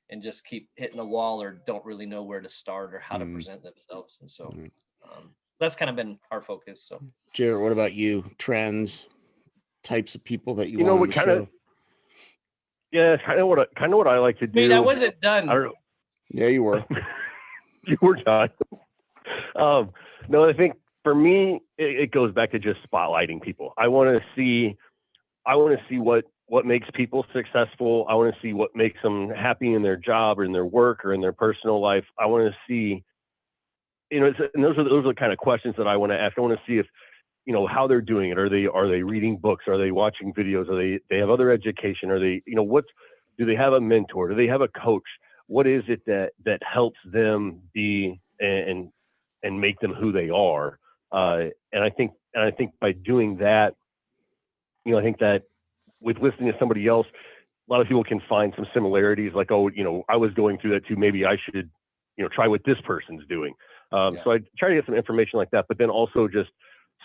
and just keep hitting the wall or don't really know where to start or how to present themselves. And so that's kind of been our focus. So, Jarrett, what about you? Trends, types of people that you know want what to kind show? of? Yeah, kind of what I like to do. Wait, I wasn't done. I don't know. Yeah, you were. You were done. No, I think for me, it goes back to just spotlighting people. I want to see what makes people successful. I want to see what makes them happy in their job or in their work or in their personal life. I want to see, and those are the kind of questions that I want to ask. I want to see if, how they're doing it. Are they reading books? Are they watching videos? Are they have other education? Are they, do they have a mentor? Do they have a coach? What is it that helps them be and make them who they are? And I think by doing that, I think that with listening to somebody else, a lot of people can find some similarities, like, I was going through that too. Maybe I should, try what this person's doing. So I try to get some information like that, but then also just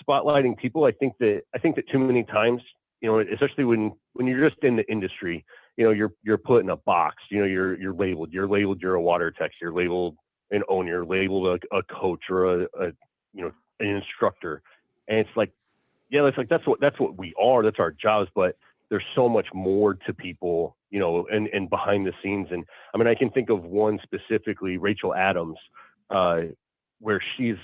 spotlighting people. I think that too many times, especially when you're just in the industry, you're put in a box, you're labeled, you're a water tech, you're labeled an owner, you're labeled a coach or an instructor. And it's like, that's what we are. That's our jobs. But there's so much more to people, and behind the scenes. And I mean, I can think of one specifically, Rachel Adams, where she's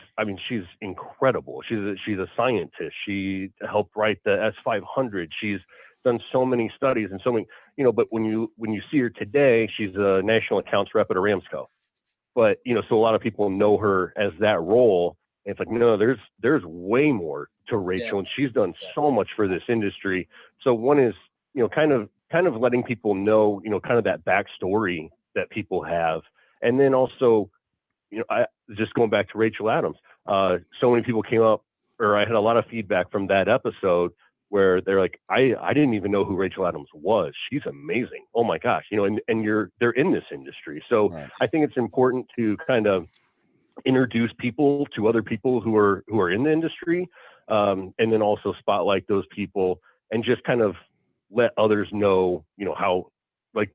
incredible. She's a scientist. She helped write the S500. She's done so many studies and so many, but when you see her today, she's a national accounts rep at Aramco. But, so a lot of people know her as that role. And it's like, no, there's way more to Rachel, and she's done so much for this industry. So one is, kind of letting people know, kind of that backstory that people have. And then also, I just going back to Rachel Adams, so many people came up, or I had a lot of feedback from that episode where they're like, I didn't even know who Rachel Adams was. She's amazing. Oh my gosh. And they're in this industry. So right. I think it's important to kind of introduce people to other people who are in the industry, and then also spotlight those people and just kind of let others know, how, like,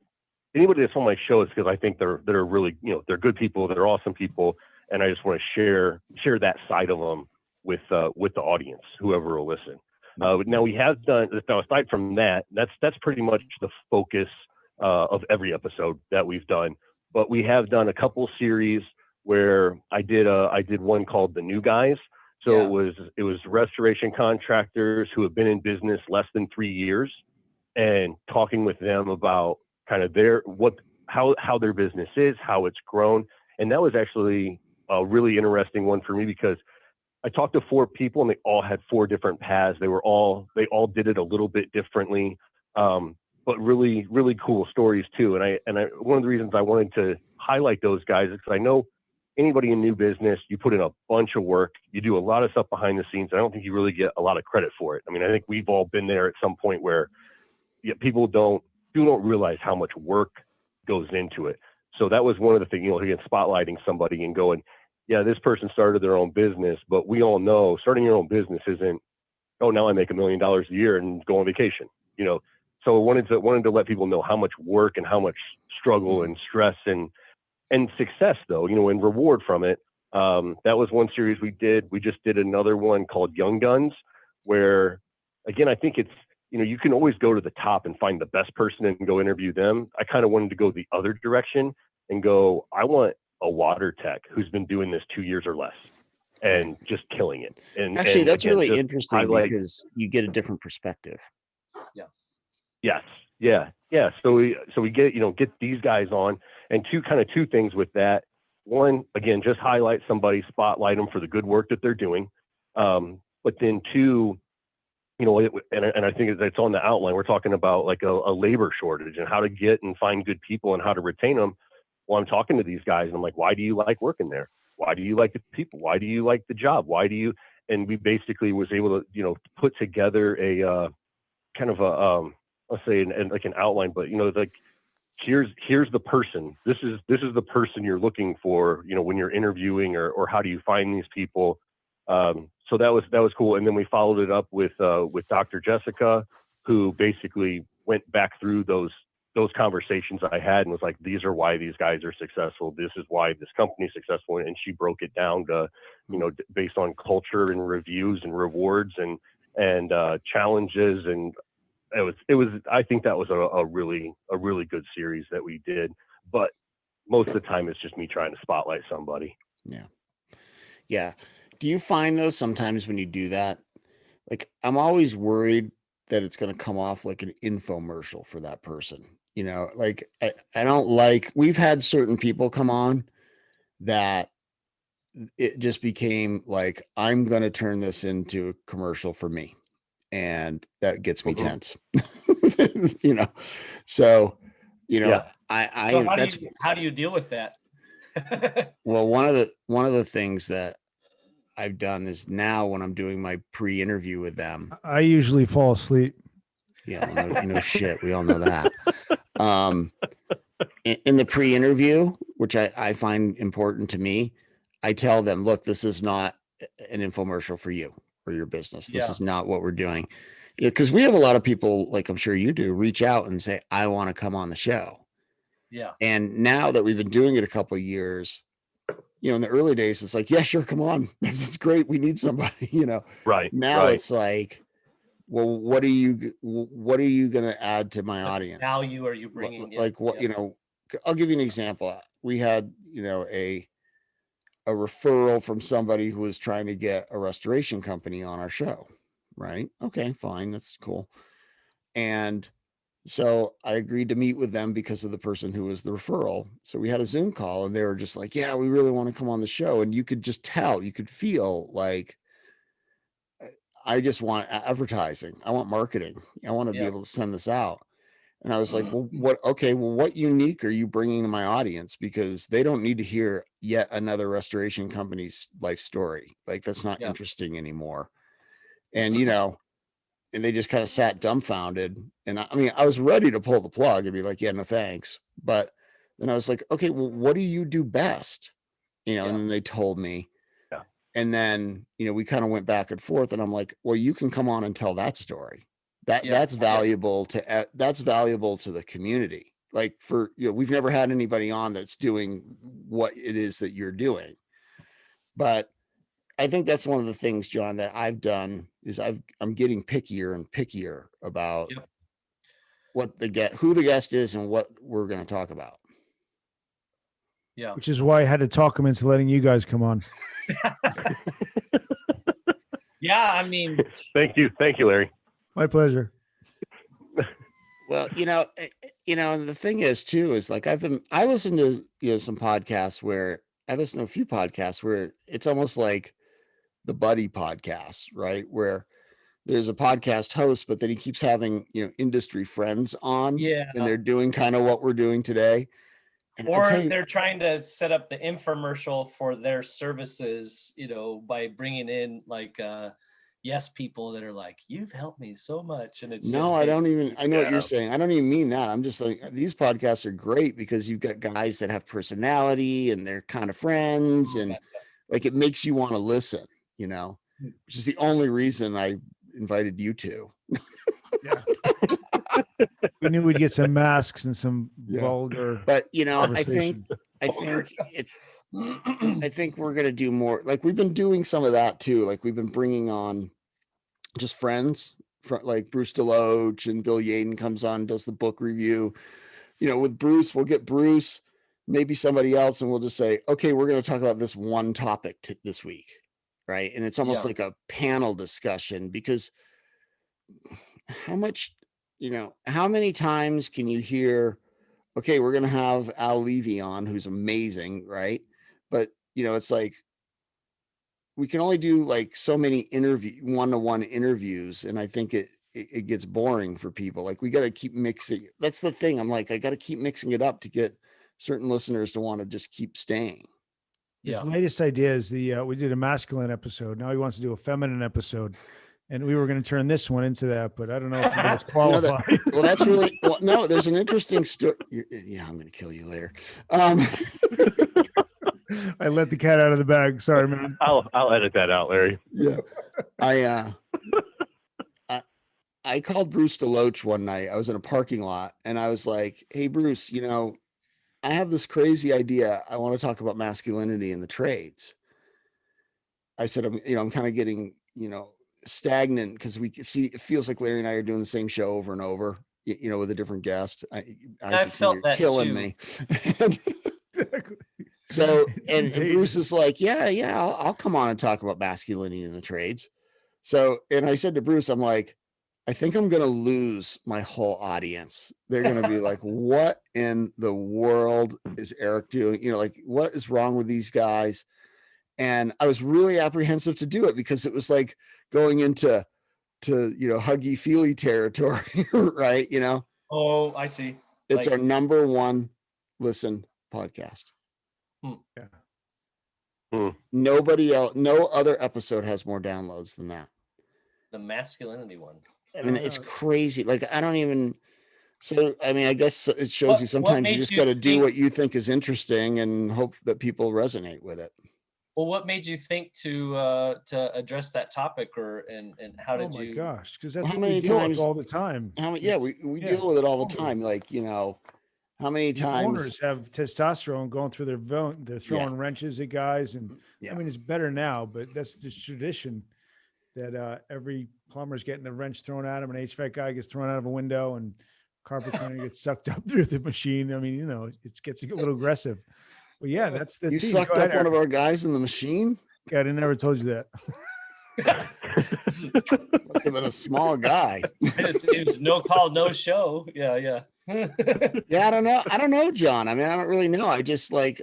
anybody that's on my show is because I think they're really, they're good people, they're awesome people, and I just want to share that side of them with the audience, whoever will listen. Now we have done, aside from that, that's pretty much the focus of every episode that we've done. But we have done a couple series where I did one called The New Guys. So it was restoration contractors who have been in business less than 3 years, and talking with them about kind of how their business is, how it's grown. And that was actually a really interesting one for me, because I talked to 4 people and they all had 4 different paths. They all did it a little bit differently, but really, really cool stories too. And I one of the reasons I wanted to highlight those guys is because I know anybody in new business, you put in a bunch of work, you do a lot of stuff behind the scenes. I don't think you really get a lot of credit for it. I mean, I think we've all been there at some point where people don't realize how much work goes into it. So that was one of the things, again, spotlighting somebody and going, yeah, this person started their own business, but we all know starting your own business isn't, oh, now I make $1 million a year and go on vacation. So I wanted to let people know how much work and how much struggle and stress and success, though, and reward from it. That was one series we did. We just did another one called Young Guns, where, again, I think it's, you can always go to the top and find the best person and go interview them. I kind of wanted to go the other direction and go, I want a water tech who's been doing this 2 years or less and just killing it. And actually, that's again, really interesting because you get a different perspective. Yes. Yeah. So we get these guys on, and two things with that. One, again, just highlight somebody, spotlight them for the good work that they're doing. But then two, and I think it's on the outline. We're talking about like a labor shortage and how to get and find good people and how to retain them. Well, I'm talking to these guys and I'm like, why do you like working there? Why do you like the people? Why do you like the job? Why do you? And we basically was able to, put together a kind of a, let's say, like an outline, but like, here's the person. This is the person you're looking for, when you're interviewing, or how do you find these people? So that was cool. And then we followed it up with Dr. Jessica, who basically went back through those conversations I had and was like, these are why these guys are successful. This is why this company is successful. And she broke it down to, based on culture and reviews and rewards and challenges. And it was, I think that was a really good series that we did, but most of the time it's just me trying to spotlight somebody. Yeah. Do you find though, sometimes when you do that, like I'm always worried that it's going to come off like an infomercial for that person. Like I don't like, we've had certain people come on that it just became like, I'm going to turn this into a commercial for me. And that gets me tense, So, Yeah. How do you deal with that? Well, one of the things that I've done is now when I'm doing my pre-interview with them, I usually fall asleep. Yeah, no shit. We all know that. In the pre-interview, which I find important to me, I tell them, look, this is not an infomercial for you or your business. This is not what we're doing. Because we have a lot of people, like I'm sure you do, reach out and say, I want to come on the show. Yeah. And now that we've been doing it a couple of years, in the early days, it's like, yeah, sure, come on. It's great. We need somebody, Right. Now right. it's like, well, what are you going to add to my audience? Value are you bringing? Like what, I'll give you an example. We had, a referral from somebody who was trying to get a restoration company on our show. Right. Okay, fine. That's cool. And so I agreed to meet with them because of the person who was the referral. So we had a Zoom call and they were just like, yeah, we really want to come on the show. And you could just tell, you could feel like, I just want advertising. I want marketing. I want to be able to send this out. And I was like, well, what unique are you bringing to my audience? Because they don't need to hear yet another restoration company's life story. Like that's not interesting anymore. And, and they just kind of sat dumbfounded. And I was ready to pull the plug and be like, yeah, no, thanks. But then I was like, okay, well, what do you do best? And then they told me. And then, we kind of went back and forth and I'm like, well, you can come on and tell that story. That's valuable to the community. Like we've never had anybody on that's doing what it is that you're doing. But I think that's one of the things, John, that I've done is I'm getting pickier and pickier about who the guest is and what we're going to talk about. Yeah. Which is why I had to talk him into letting you guys come on. Yeah. Thank you, Larry. My pleasure. Well, and the thing is too, is like I listen to, some podcasts where I listen to a few podcasts where it's almost like the buddy podcast, right? Where there's a podcast host, but then he keeps having, industry friends on and they're doing kind of what we're doing today. And or they're trying to set up the infomercial for their services, by bringing in like, yes, people that are like, you've helped me so much. And it's I know what you're saying. I don't even mean that. I'm just like, these podcasts are great because you've got guys that have personality and they're kind of friends and like, it makes you want to listen, which is the only reason I invited you to. Yeah. We knew we'd get some masks and some Yeah. vulgar But I think conversation. I think we're gonna do more. Like we've been doing some of that too. Like we've been bringing on just friends, like Bruce DeLoach and Bill Yaden comes on, does the book review. With Bruce, we'll get Bruce, maybe somebody else, and we'll just say, okay, we're going to talk about this one topic this week, right? And it's almost Yeah. like a panel discussion, because how many times can you hear, okay, we're going to have Al Levy on, who's amazing, right? But it's like we can only do like so many one-to-one interviews, and I think it gets boring for people. Like we got to keep mixing. That's the thing. I'm like, I got to keep mixing it up to get certain listeners to want to just keep staying. His latest idea is we did a masculine episode. Now he wants to do a feminine episode. And we were going to turn this one into that, but I don't know if you guys qualify. Well, that's really, no, there's an interesting story. Yeah, I'm going to kill you later. I let the cat out of the bag. Sorry, man. I'll edit that out, Larry. Yeah. I called Bruce DeLoach one night. I was in a parking lot and I was like, hey, Bruce, I have this crazy idea. I want to talk about masculinity in the trades. I said, I'm kind of getting, stagnant because we see, it feels like Larry and I are doing the same show over and over, with a different guest. I felt that killing too. Me. So, and Bruce is like, yeah, I'll come on and talk about masculinity in the trades. So, and I said to Bruce, I'm like, I think I'm going to lose my whole audience. They're going to be like, what in the world is Eric doing? Like, what is wrong with these guys? And I was really apprehensive to do it because it was like going into huggy feely territory, right? Oh, I see. It's our number one listened podcast. Yeah. Nobody else, no other episode has more downloads than that. The masculinity one. I mean, it's crazy. Like, I don't even. So, I mean, I guess it shows you sometimes you just got to do what you think is interesting and hope that people resonate with it. Well, what made you think to address that topic, and how did you? Oh my gosh, because that's how what many we deal times with all the time. We deal with it all the time. Like, how many times owners have testosterone going through their bone? They're throwing wrenches at guys, and I mean, it's better now, but that's just tradition. That every plumber's getting a wrench thrown at him, an HVAC guy gets thrown out of a window, and carpet cleaner gets sucked up through the machine. I mean, it gets a little aggressive. Well, yeah, that's the. You sucked up one of our guys in the machine. God, I never told you that. Must have been a small guy. It was no call, no show. Yeah. Yeah, I don't know, John. I mean, I don't really know. I just like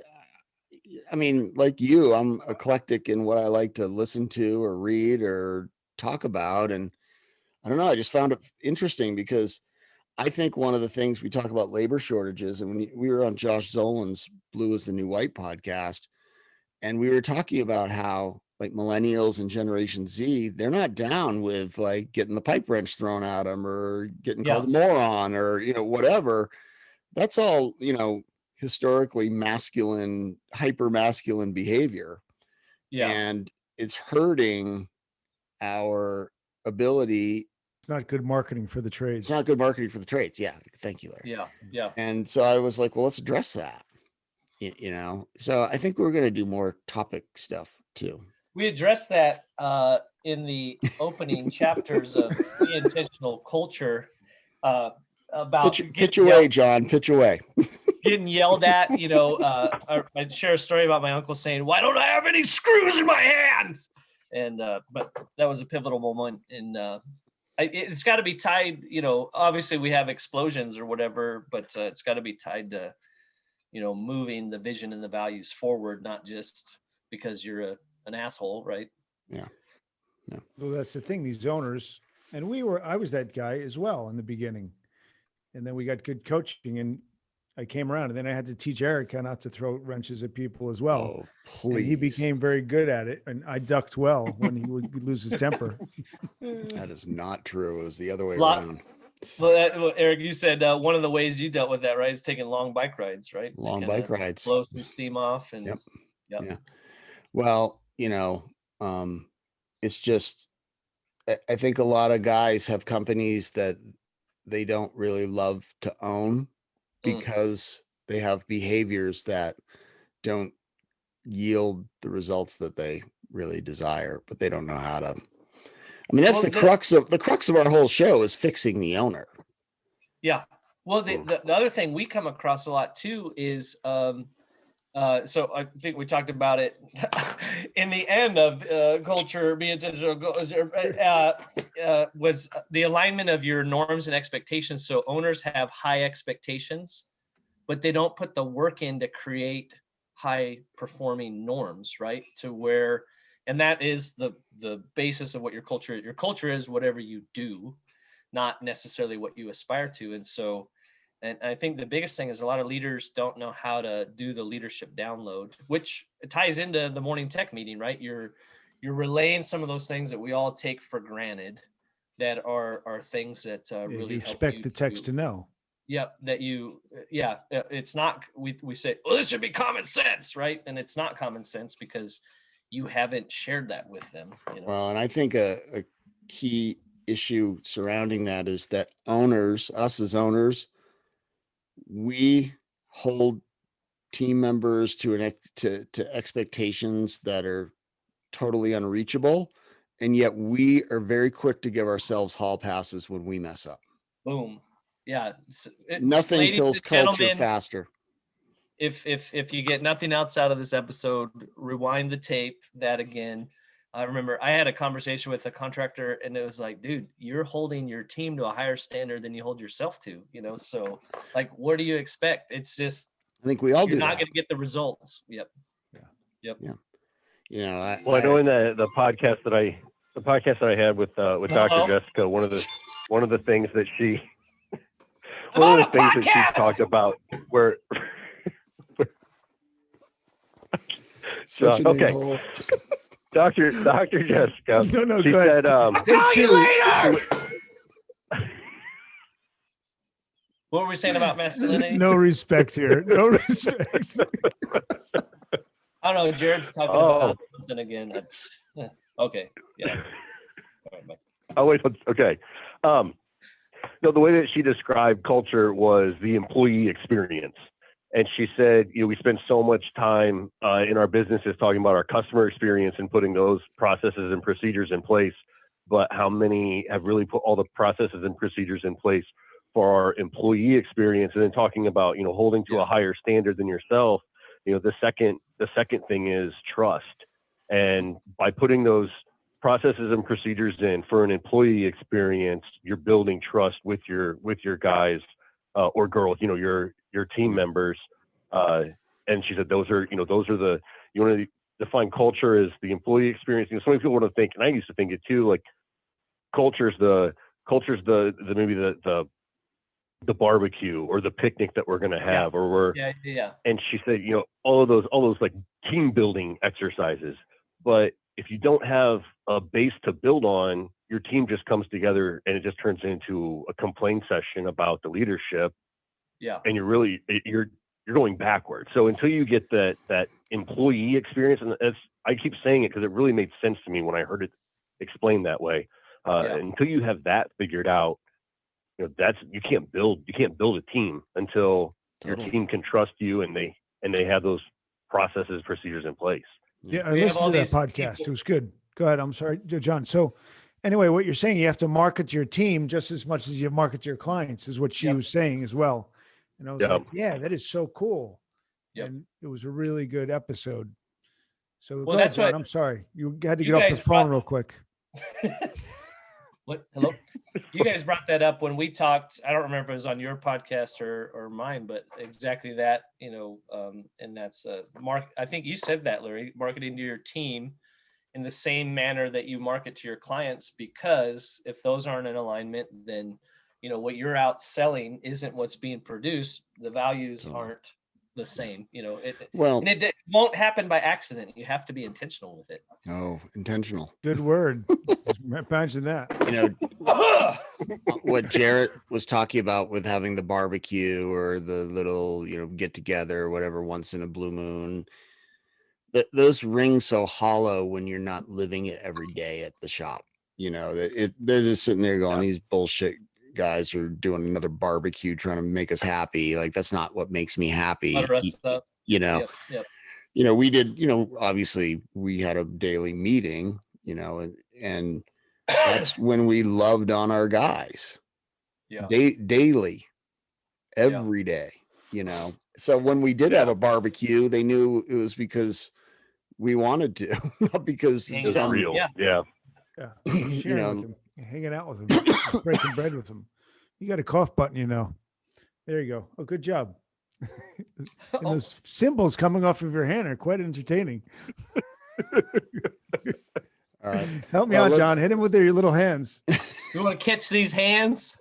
you, I'm eclectic in what I like to listen to or read or talk about. And I don't know, I just found it interesting because I think one of the things we talk about labor shortages, and when we were on Josh Zolan's Blue is the New White podcast, and we were talking about how like millennials and Generation Z, they're not down with like getting the pipe wrench thrown at them or getting called a moron or, whatever. That's all, historically masculine, hyper masculine behavior. Yeah. And it's hurting our ability. It's not good marketing for the trades. It's not good marketing for the trades. Yeah. Thank you, Larry. Yeah. And so I was like, well, let's address that, So I think we're going to do more topic stuff too. We addressed that in the opening chapters of The Intentional Culture about pitch away, John, pitch away. Getting yelled at, I'd share a story about my uncle saying, "Why don't I have any screws in my hands?" And but that was a pivotal moment in it's got to be tied, obviously we have explosions or whatever, but it's got to be tied to, moving the vision and the values forward, not just because you're an asshole, right? Yeah. Well, that's the thing. These owners, and I was that guy as well in the beginning, and then we got good coaching, and I came around, and then I had to teach Eric how not to throw wrenches at people as well. Oh, please. And he became very good at it, and I ducked well when he would lose his temper. That is not true. It was the other way around. Well, Eric, you said one of the ways you dealt with that, right, is taking long bike rides, right? Long bike rides. Blow some steam off. And Yep. Yeah. Well, it's just, I think a lot of guys have companies that they don't really love to own because they have behaviors that don't yield the results that they really desire, but they don't know how to. I mean, that's Well, the crux of our whole show is fixing the owner. Yeah. Well, the other thing we come across a lot too is, so I think we talked about it in the end of culture, be intentional, was the alignment of your norms and expectations. So owners have high expectations, but they don't put the work in to create high performing norms, right? To where, and that is the basis of what your culture is whatever you do, not necessarily what you aspire to. And so, and I think the biggest thing is a lot of leaders don't know how to do the leadership download, which ties into the morning tech meeting, right? You're relaying some of those things that we all take for granted that are things that really you help expect you the text to know. Yep, that you, it's not, we say, well, this should be common sense, right? And it's not common sense because you haven't shared that with them. Well, and I think a key issue surrounding that is that us as owners, we hold team members to to expectations that are totally unreachable, and yet we are very quick to give ourselves hall passes when we mess up. Boom. Yeah. Nothing Ladies kills and culture gentlemen, faster. If you get nothing else out of this episode, rewind the tape that again. I remember I had a conversation with a contractor and it was like, dude, you're holding your team to a higher standard than you hold yourself to, so like, what do you expect? It's just, I think we all you're do not that. going to get the results. Yep. Yeah. Well, I know in the podcast that I had with Dr. Jessica, one of the things that she talked about where such an a-hole. Dr. Jessica, No, she go said, ahead. I'll call you later. What were we saying about masculinity? No respect here. No respect. I don't know. Jared's talking about something again. Okay. Yeah. All right, bye. Oh, wait. Okay. No, the way that she described culture was the employee experience. And she said, we spend so much time in our businesses talking about our customer experience and putting those processes and procedures in place. But how many have really put all the processes and procedures in place for our employee experience? And then talking about, holding to a higher standard than yourself. The second thing is trust. And by putting those processes and procedures in for an employee experience, you're building trust with your guys or girls, your team members. And she said, those are the, you want to define culture as the employee experience. So many people want to think, and I used to think it too, like culture's the maybe the barbecue or the picnic that we're going to have, or we're, And she said, all of those like team building exercises, but if you don't have a base to build on, your team just comes together and it just turns into a complaint session about the leadership. Yeah. And you're going backwards. So until you get that employee experience, and I keep saying it because it really made sense to me when I heard it explained that way. Until you have that figured out, you can't build a team until your team can trust you and they have those processes, procedures in place. Yeah, I listened to that podcast. It was good. Go ahead. I'm sorry, John. So anyway, what you're saying, you have to market to your team just as much as you market to your clients, is what she was saying as well. And I was like, yeah, that is so cool. Yep. And it was a really good episode. So well, that's John, what I'm sorry. You had to get off the phone real quick. What? Hello? You guys brought that up when we talked. I don't remember if it was on your podcast or mine, but exactly that, and that's I think you said that, Larry, marketing to your team in the same manner that you market to your clients, because if those aren't in alignment, then, what you're out selling isn't what's being produced. The values aren't the same, and it won't happen by accident. You have to be intentional with it. Oh, intentional. Good word. Imagine that. What Jarrett was talking about with having the barbecue or the little, get together or whatever once in a blue moon, those ring so hollow when you're not living it every day at the shop. you know, they're just sitting there going, these bullshit guys are doing another barbecue trying to make us happy. Like, that's not what makes me happy. Butter us up. You know, Yep. you know, we did, you know, obviously we had a daily meeting, you know, and that's when we loved on our guys. Yeah. Daily, every day, you know. So when we did have a barbecue, they knew it was because we wanted to, not because Hang It's out. real. Yeah. Yeah. you Sharing know, with them, hanging out with them, breaking bread with them. You got a cough button, you know. There you go. Oh, good job. And those symbols coming off of your hand are quite entertaining. all right. Help me Well, out, let's- John. Hit him with your little hands. You want to catch these hands?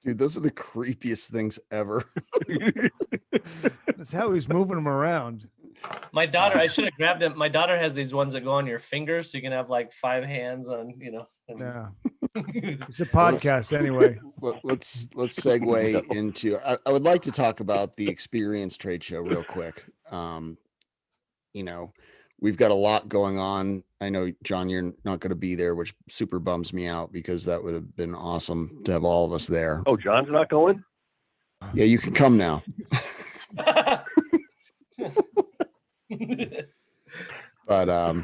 Dude, those are the creepiest things ever. That's how he's moving them around. My daughter, I should have grabbed him. My daughter has these ones that go on your fingers, so you can have like 5 hands on, you know. and- Yeah. It's a podcast anyway. Let's segue into. I would like to talk about the Experience trade show real quick. You know, we've got a lot going on. I know, John, you're not going to be there, which super bums me out because that would have been awesome to have all of us there. Oh, John's not going? Yeah, you can come now. But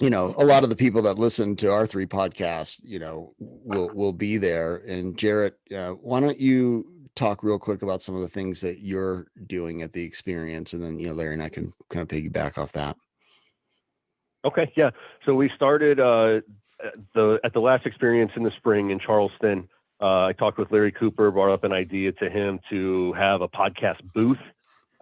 you know, a lot of the people that listen to our 3 podcasts, you know, will be there. And Jarrett, why don't you talk real quick about some of the things that you're doing at the Experience, and then, you know, Larry and I can kind of piggyback off that. Okay, yeah. So we started at the last Experience in the spring in Charleston. I talked with Larry Cooper, brought up an idea to him to have a podcast booth.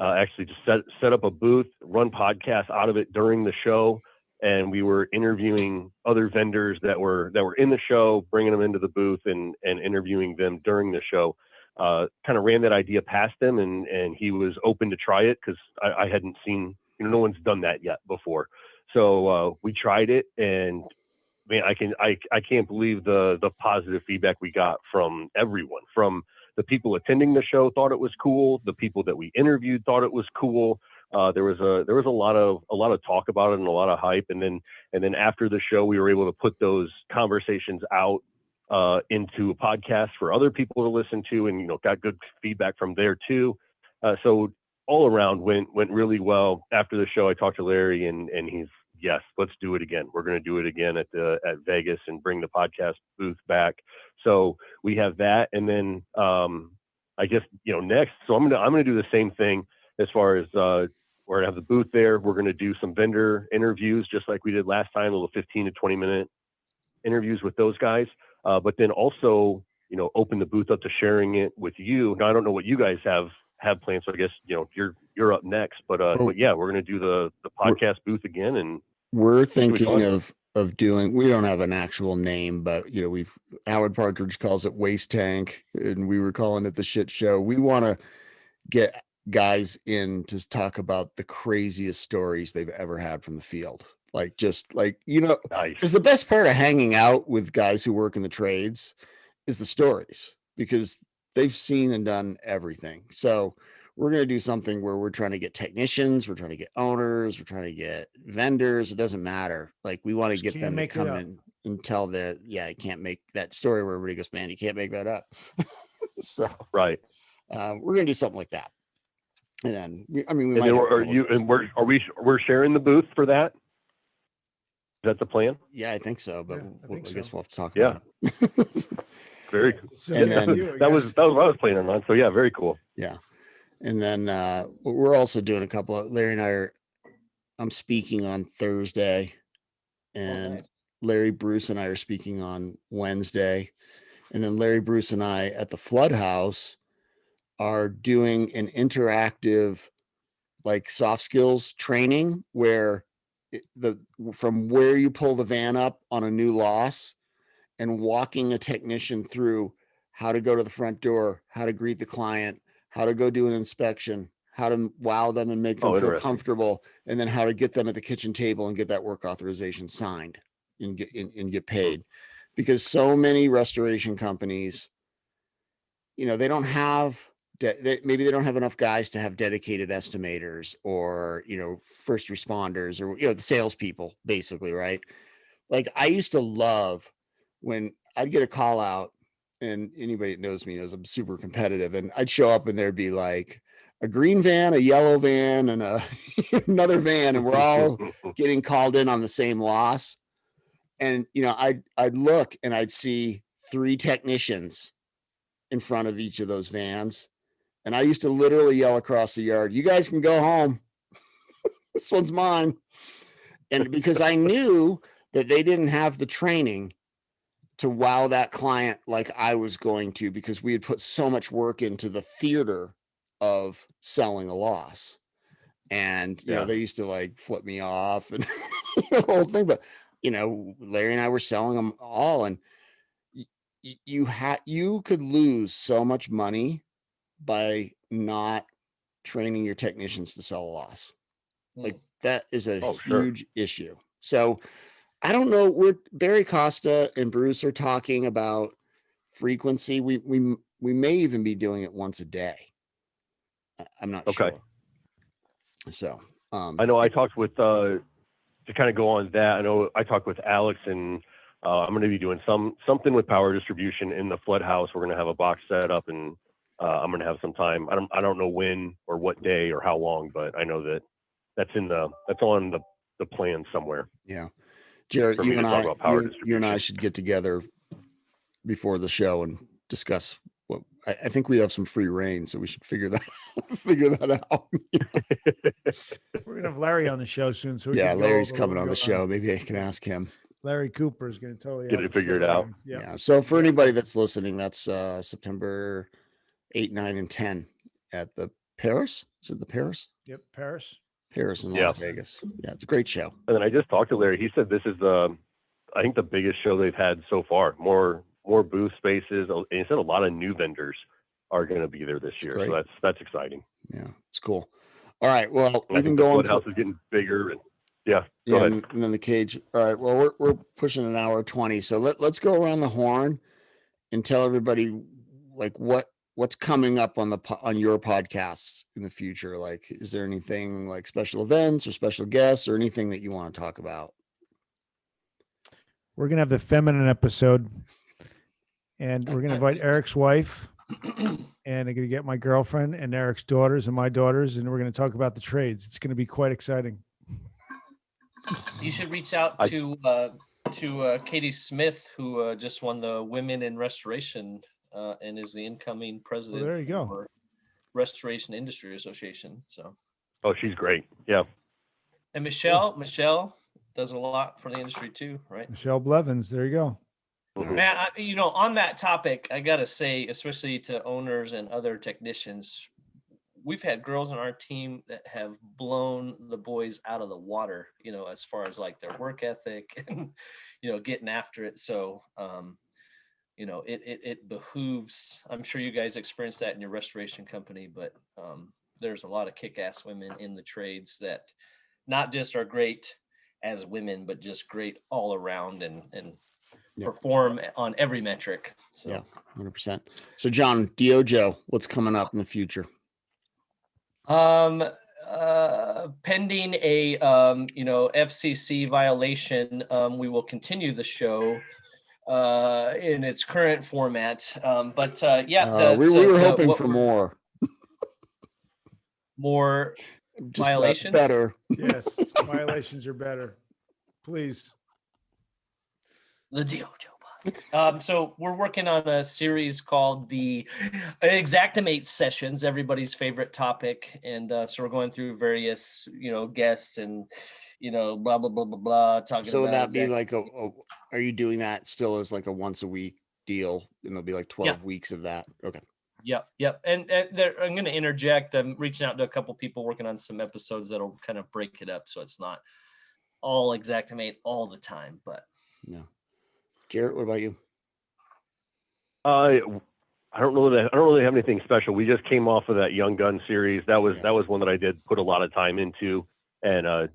Actually, just set up a booth, run podcasts out of it during the show, and we were interviewing other vendors that were in the show, bringing them into the booth and interviewing them during the show. Kind of ran that idea past him, and he was open to try it because I hadn't seen, you know, no one's done that yet before. So we tried it, and man, I can't believe the positive feedback we got from everyone. From the people attending the show thought it was cool. The people that we interviewed thought it was cool. There was a lot of talk about it and a lot of hype. And then after the show, we were able to put those conversations out into a podcast for other people to listen to, and, you know, got good feedback from there too. So all around went really well. After the show, I talked to Larry, and he's, yes, let's do it again. We're going to do it again at Vegas and bring the podcast booth back. So we have that, and then I guess, you know, next. So I'm gonna do the same thing as far as we're gonna have the booth there. We're gonna do some vendor interviews just like we did last time, a little 15 to 20 minute interviews with those guys. But then also, you know, open the booth up to sharing it with you. Now I don't know what you guys have plans, so I guess, you know, you're up next. But yeah, we're gonna do the podcast booth again, and we're thinking of doing, we don't have an actual name, but, you know, Howard Partridge calls it Waste Tank, and we were calling it the Shit Show. We want to get guys in to talk about the craziest stories they've ever had from the field. Like, just like, you know, nice. because the best part of hanging out with guys who work in the trades is the stories, because they've seen and done everything. So we're going to do something where we're trying to get technicians, we're trying to get owners, we're trying to get vendors. It doesn't matter. Like, we want to Just get can't them to make it come up. in and tell that, yeah, I can't make that story where everybody goes, man, you can't make that up. So Right. we're going to do something like that. And then, we And might then have a couple of those. we're sharing the booth for that? Is that the plan? Yeah, I think so, but Yeah, I guess so. we'll have to talk Yeah. about it. Very cool. So And yeah, then- you, I That was guess. what I was planning on. So yeah, very cool. Yeah. And then we're also doing a couple of, Larry and I'm speaking on Thursday, and nice. Larry, Bruce, and I are speaking on Wednesday. And then Larry, Bruce, and I at the Flood House are doing an interactive, like, soft skills training where from where you pull the van up on a new loss and walking a technician through how to go to the front door, how to greet the client, how to go do an inspection, how to wow them and make them feel Interesting. comfortable, and then how to get them at the kitchen table and get that work authorization signed and get paid. Because so many restoration companies, you know, they don't have maybe they don't have enough guys to have dedicated estimators, or, you know, first responders, or, you know, the salespeople, basically, right? like I used to love when I'd get a call out, and anybody that knows me knows I'm super competitive, and I'd show up and there'd be like a green van, a yellow van, and another van, and we're all getting called in on the same loss. And I'd look and I'd see 3 technicians in front of each of those vans, and I used to literally yell across the yard, "You guys can go home. This one's mine." And because I knew that they didn't have the training to wow that client like I was going to, because we had put so much work into the theater of selling a loss. And, they used to like flip me off and the whole thing. But, Larry and I were selling them all, and you could lose so much money by not training your technicians to sell a loss. Like that is a huge issue. So I don't know. Barry Costa and Bruce are talking about frequency. We may even be doing it once a day. I'm not sure. So I know I talked with to kind of go on that. I know I talked with Alex, and I'm going to be doing something with power distribution in the flood house. We're going to have a box set up, and I'm going to have some time. I don't know when or what day or how long, but I know that's on the plan somewhere. Yeah. Jared, you and I should get together before the show and discuss what I think we have some free reign, so we should figure that out. We're gonna have Larry on the show soon. So Larry's coming on the show. Maybe I can ask him. Larry Cooper is going to totally get it figured out. Yeah. So for anybody that's listening, that's September 8, 9, and 10 at the Paris. Is it the Paris? Yep, Paris in Las Vegas. Yeah, it's a great show. And then I just talked to Larry. He said this is I think the biggest show they've had so far. More booth spaces. And he said a lot of new vendors are going to be there this year. So that's exciting. Yeah, it's cool. All right. Well, we've been going. The house is getting bigger. And go ahead. And then the cage. All right. Well, we're pushing an hour 20. So let's go around the horn and tell everybody like what's coming up on your podcasts in the future. Like, is there anything like special events or special guests or anything that you want to talk about? We're going to have the feminine episode, and we're going to invite Eric's wife, and I'm going to get my girlfriend and Eric's daughters and my daughters, and we're going to talk about the trades. It's going to be quite exciting. You should reach out to Katie Smith, who just won the Women in Restoration and is the incoming president for Restoration Industry Association. So, she's great. Yeah. And Michelle does a lot for the industry too, right? Michelle Blevins. There you go. Man, on that topic, I got to say, especially to owners and other technicians, we've had girls on our team that have blown the boys out of the water, as far as like their work ethic and, getting after it. So, it behooves, I'm sure you guys experience that in your restoration company, but there's a lot of kick-ass women in the trades that not just are great as women, but just great all around and perform on every metric. So. Yeah, 100%. So John, DYOJO, what's coming up in the future? Pending a FCC violation, we will continue the show in its current format. We were hoping for more. More violations? Better. Yes, violations are better. Please. The DYOJO Podcast. So we're working on a series called the Exactimate Sessions, everybody's favorite topic. And so we're going through various, guests and, blah, blah, blah, blah, blah. Talking so would about that be like are you doing that still as like a once a week deal? And there'll be like 12 weeks of that. Okay. Yep. And I'm going to interject. I'm reaching out to a couple people working on some episodes that'll kind of break it up. So it's not all Exactimate all the time, but. No. Jarrett, what about you? I don't really have anything special. We just came off of that Young Gun series. That was one that I did put a lot of time into, and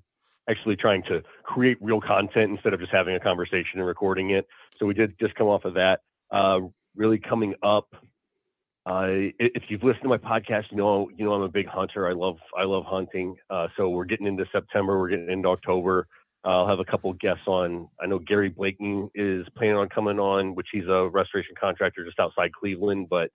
actually trying to create real content instead of just having a conversation and recording it. So we did just come off of that. Really coming up. If you've listened to my podcast, I'm a big hunter. I love hunting. So we're getting into September. We're getting into October. I'll have a couple of guests on. I know Gary Blakeney is planning on coming on, which he's a restoration contractor just outside Cleveland, but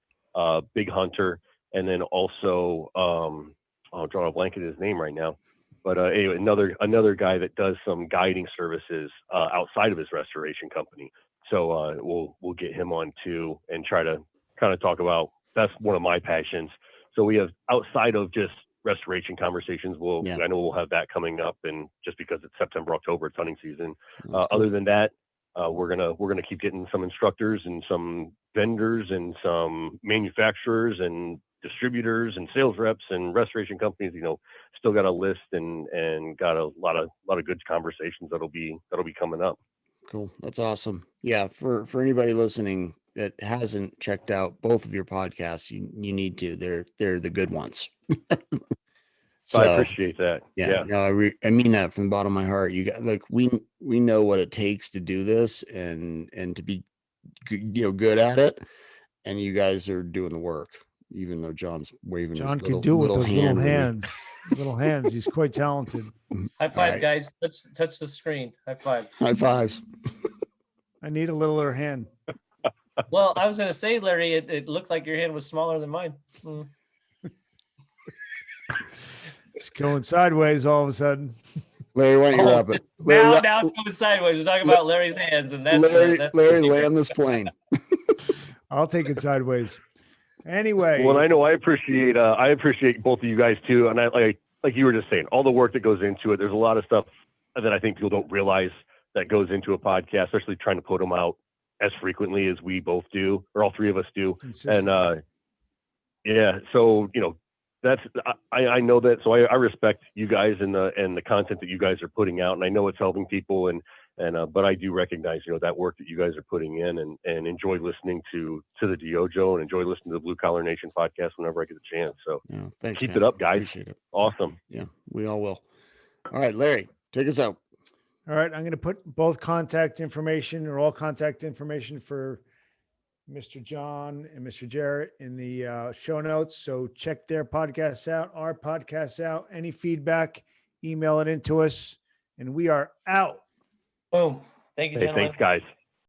big hunter. And then also, I'll draw a blank of his name right now. But anyway, another guy that does some guiding services outside of his restoration company. So we'll get him on too and try to kind of talk about, that's one of my passions. So we have, outside of just restoration conversations, I know we'll have that coming up, and just because it's September, October, it's hunting season. Other than that, we're gonna keep getting some instructors and some vendors and some manufacturers and distributors and sales reps and restoration companies. Still got a list and got a lot of good conversations that'll be coming up. Cool. That's awesome. Yeah. For anybody listening that hasn't checked out both of your podcasts, you need to. They're the good ones. So I appreciate that. Yeah. No, I mean that from the bottom of my heart. You got, like, we know what it takes to do this and to be good at it, and you guys are doing the work. Even though John's waving John his can do with those little hand hands. Little hands. He's quite talented. High five, right. guys. Touch the screen. High five. High fives. I need a littler hand. Well, I was going to say, Larry, it looked like your hand was smaller than mine. It's going sideways all of a sudden. Larry, why don't you wrap it? Now it's going sideways. We're talking about Larry's hands, and that's Larry, land this plane. I'll take it sideways. Anyway. Well, I know I appreciate both of you guys too, and I like you were just saying, all the work that goes into it. There's a lot of stuff that I think people don't realize that goes into a podcast, especially trying to put them out as frequently as we both do, or all three of us do. And so that's I know that, so I respect you guys and the content that you guys are putting out, and I know it's helping people, and but I do recognize that work that you guys are putting in, and enjoy listening to the DYOJO, and enjoy listening to the Blue Collar Nation podcast whenever I get a chance. So thanks, keep man. it up, guys. Appreciate it. Awesome. Yeah, we all will. All right, Larry, take us out. All right, I'm going to put both contact information, or all contact information, for Mr. John and Mr. Jarrett in the show notes. So check their podcasts out, our podcasts out. Any feedback, email it into us, and we are out. Boom. Thank you, gentlemen. Thanks, guys.